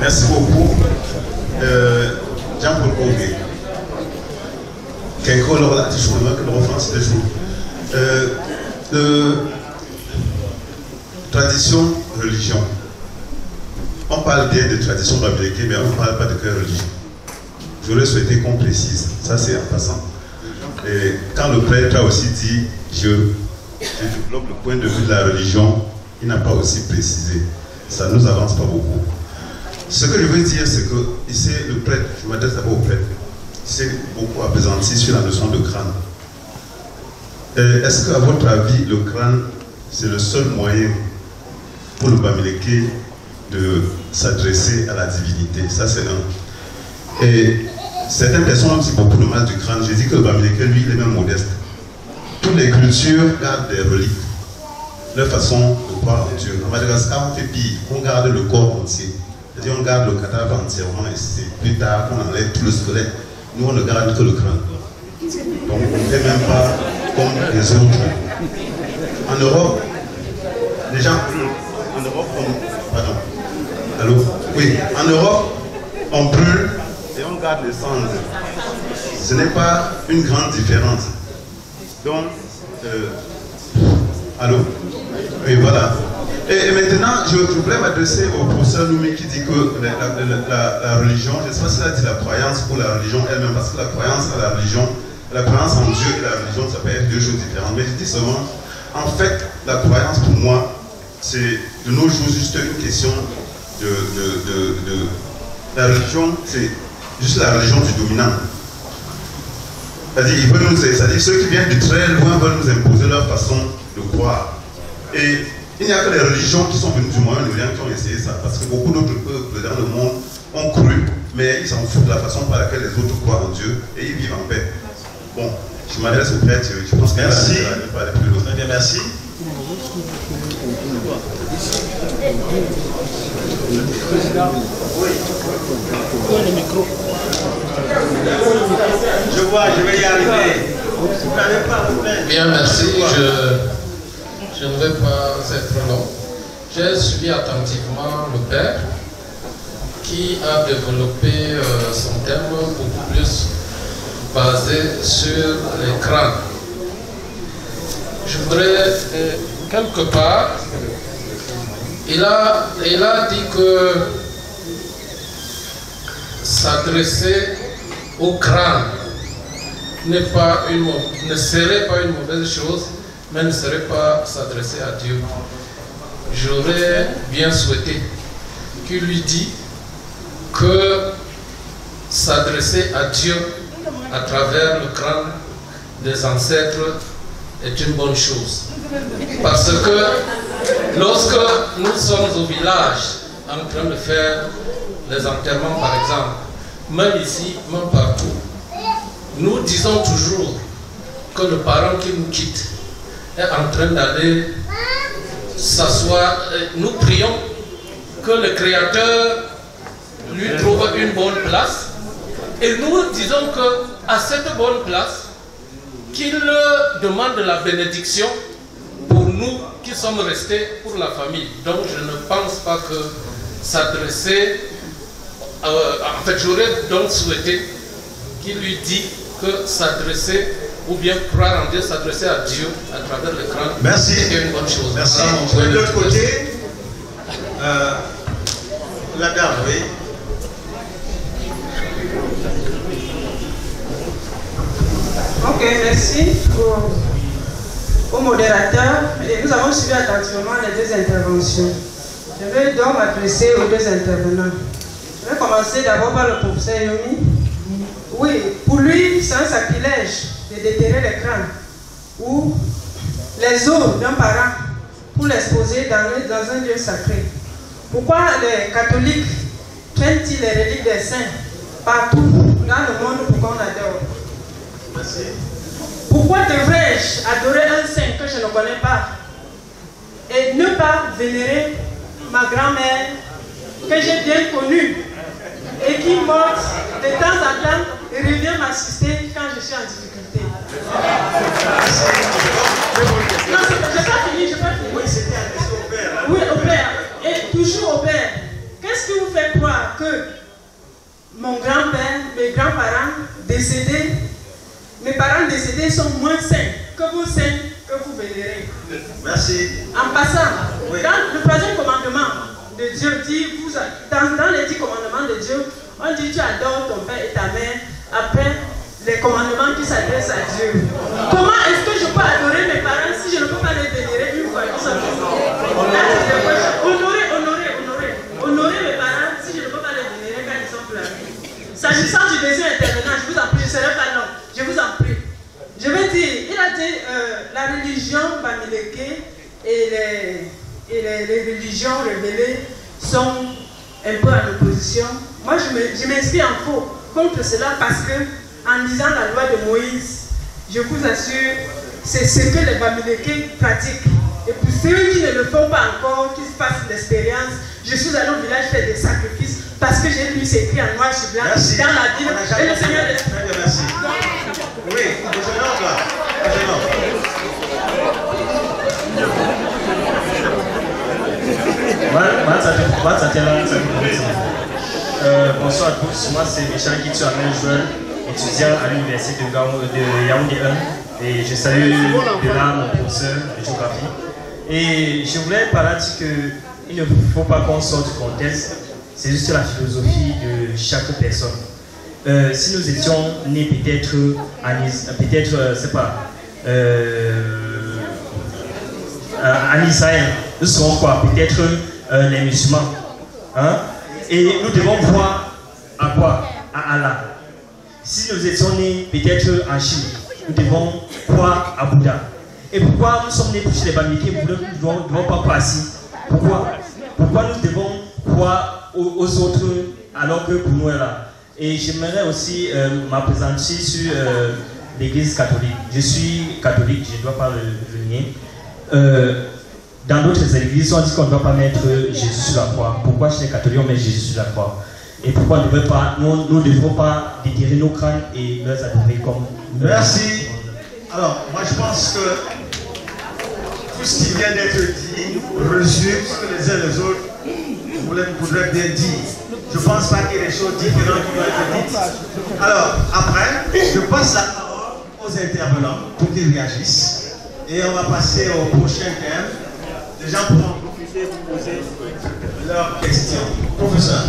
Merci beaucoup. Jean-Paul Kongé. Quelque chose là, tu joues, que le France te joue. Tradition, religion. On parle bien de tradition bamileke, mais on ne parle pas de quelle religion. J'aurais souhaité qu'on précise. Ça, c'est en passant. Et quand le prêtre a aussi dit je développe le point de vue de la religion, il n'a pas aussi précisé. Ça ne nous avance pas beaucoup. Ce que je veux dire, c'est que ici, le prêtre, je m'adresse d'abord au prêtre, s'est beaucoup apaisanti sur la notion de crâne. Est-ce qu'à votre avis, le crâne, c'est le seul moyen pour le Bamileke de s'adresser à la divinité? Ça, c'est un. Et certaines personnes ont dit beaucoup de mal du crâne. J'ai dit que le Bamileke, lui, il est même modeste. Toutes les cultures gardent des reliques, leur façon de croire en Dieu. En Madagascar, on fait pire, on garde le corps entier. C'est-à-dire, on garde le cadavre entièrement et c'est plus tard qu'on enlève tout le squelette. Nous, on ne garde que le crâne. Donc, on ne fait même pas comme les autres. En Europe, les gens, en Europe, pardon. Allô? Oui, en Europe, on brûle et on garde les cendres. Ce n'est pas une grande différence. Donc, allô? Oui, voilà. Et maintenant, je voulais m'adresser au professeur Noumi qui dit que la religion, je ne sais pas si elle a dit la croyance ou la religion elle-même, parce que la croyance à la religion, la croyance en Dieu et la religion, ça peut être deux choses différentes. Mais je dis seulement, en fait, la croyance pour moi, c'est de nos jours juste une question la religion, c'est juste la religion du dominant. C'est-à-dire, ceux qui viennent de très loin veulent nous imposer leur façon de croire. Et il n'y a que les religions qui sont venues du Moyen-Orient qui ont essayé ça, parce que beaucoup d'autres peuples dans le monde ont cru, mais ils s'en foutent de la façon par laquelle les autres croient en Dieu et ils vivent en paix. Bon, je m'adresse au prêtre, je pense que merci. Pas aller plus loin. Très bien, merci. Oui. Le micro. Je vois, je vais y arriver. Vous n'avez pas à vous plaindre. Bien, merci. Je ne vais pas être long. J'ai suivi attentivement le père qui a développé son thème beaucoup plus basé sur les crânes. Je voudrais, quelque part, il a dit que s'adresser au crâne ne serait pas une mauvaise chose, mais ne serait pas s'adresser à Dieu. J'aurais bien souhaité qu'il lui dise que s'adresser à Dieu à travers le crâne des ancêtres est une bonne chose. Parce que lorsque nous sommes au village en train de faire les enterrements par exemple, même ici, même partout, nous disons toujours que le parent qui nous quitte est en train d'aller s'asseoir. Nous prions que le Créateur lui trouve une bonne place et nous disons qu'à cette bonne place, qu'il demande la bénédiction pour nous qui sommes restés pour la famille. Donc je ne pense pas que s'adresser, en fait j'aurais donc souhaité qu'il lui dise que s'adresser ou bien croire en Dieu, s'adresser à Dieu à travers le crâne, c'est une bonne chose. Merci. Voilà, de l'autre côté, la dame, oui. Ok, merci au modérateur. Et nous avons suivi attentivement les deux interventions. Je vais donc m'adresser aux deux intervenants. Je vais commencer d'abord par le professeur Yomi. Oui, pour lui, c'est un sacrilège de déterrer les crânes ou les os d'un parent pour l'exposer dans un lieu sacré. Pourquoi les catholiques traînent-ils les reliques des saints partout dans le monde pour qu'on adore? Merci. Pourquoi devrais-je adorer un saint que je ne connais pas et ne pas vénérer ma grand-mère que j'ai bien connue et qui monte de temps en temps et revient m'assister quand je suis en difficulté? Non, je n'ai pas fini, Oui, c'était adressé au père. Hein? Oui, au père. Et toujours au père. Qu'est-ce qui vous fait croire que mon grand-père, mes grands-parents décédés, mes parents décédés sont moins saints que vous vénérez? Merci. En passant, oui. Dans le troisième commandement de Dieu dit, dans les 10 commandements de Dieu, on dit tu adores ton père et ta mère après les commandements qui s'adressent à Dieu. Comment est-ce que je peux adorer mes parents si je ne peux pas les vénérer une fois qu'ils sont morts? Honorer mes parents si je ne peux pas les vénérer quand ils sont pleins. S'agissant du deuxième intervenant, je vous en prie, serai pas long. Je vous en prie. Je vais dire, il a dit la religion Bamileke et les religions révélées sont un peu en opposition. Moi, je m'inscris en faux contre cela parce que, en lisant la loi de Moïse, je vous assure, c'est ce que les Bamileke pratiquent. Et pour ceux qui ne le font pas encore, qui se passent l'expérience, je suis allé au village faire des sacrifices parce que j'ai lu ces écrit en noir sur blanc dans la Bible. Et le Seigneur est... Merci. Oui, bonsoir à tous, moi c'est Michel Kitsu Amel, étudiant à l'université de Yaoundé 1 et je salue de là mon professeur de géographie. Et je voulais parler qu'il ne faut pas qu'on sorte du contexte, c'est juste la philosophie de chaque personne. Si nous étions nés peut-être, c'est pas, en Israël, nous serons quoi? Peut-être les musulmans. Hein? Et nous devons croire à quoi? À Allah. Si nous étions nés peut-être en Chine, nous devons croire à Bouddha. Et pourquoi nous sommes nés pour chez les Bamileke, nous ne devons pas croire ici? Pourquoi nous devons croire aux autres alors que pour nous est là? Et j'aimerais aussi m'appesantir sur l'église catholique. Je suis catholique, je ne dois pas le nier. Dans d'autres églises, on dit qu'on ne doit pas mettre Jésus sur la croix. Pourquoi chez les catholiques, on met Jésus sur la croix? Et pourquoi nous ne devons pas déterrer nos crânes et les adorer comme... Merci. Alors, moi je pense que tout ce qui vient d'être dit résume ce que les uns et les autres voudraient bien dire. Je ne pense pas qu'il y ait des choses différentes qui doivent être dites. Alors, après, je passe la parole aux intervenants pour qu'ils réagissent. Et on va passer au prochain thème. Les gens pourront vous poser leurs questions. Professeur.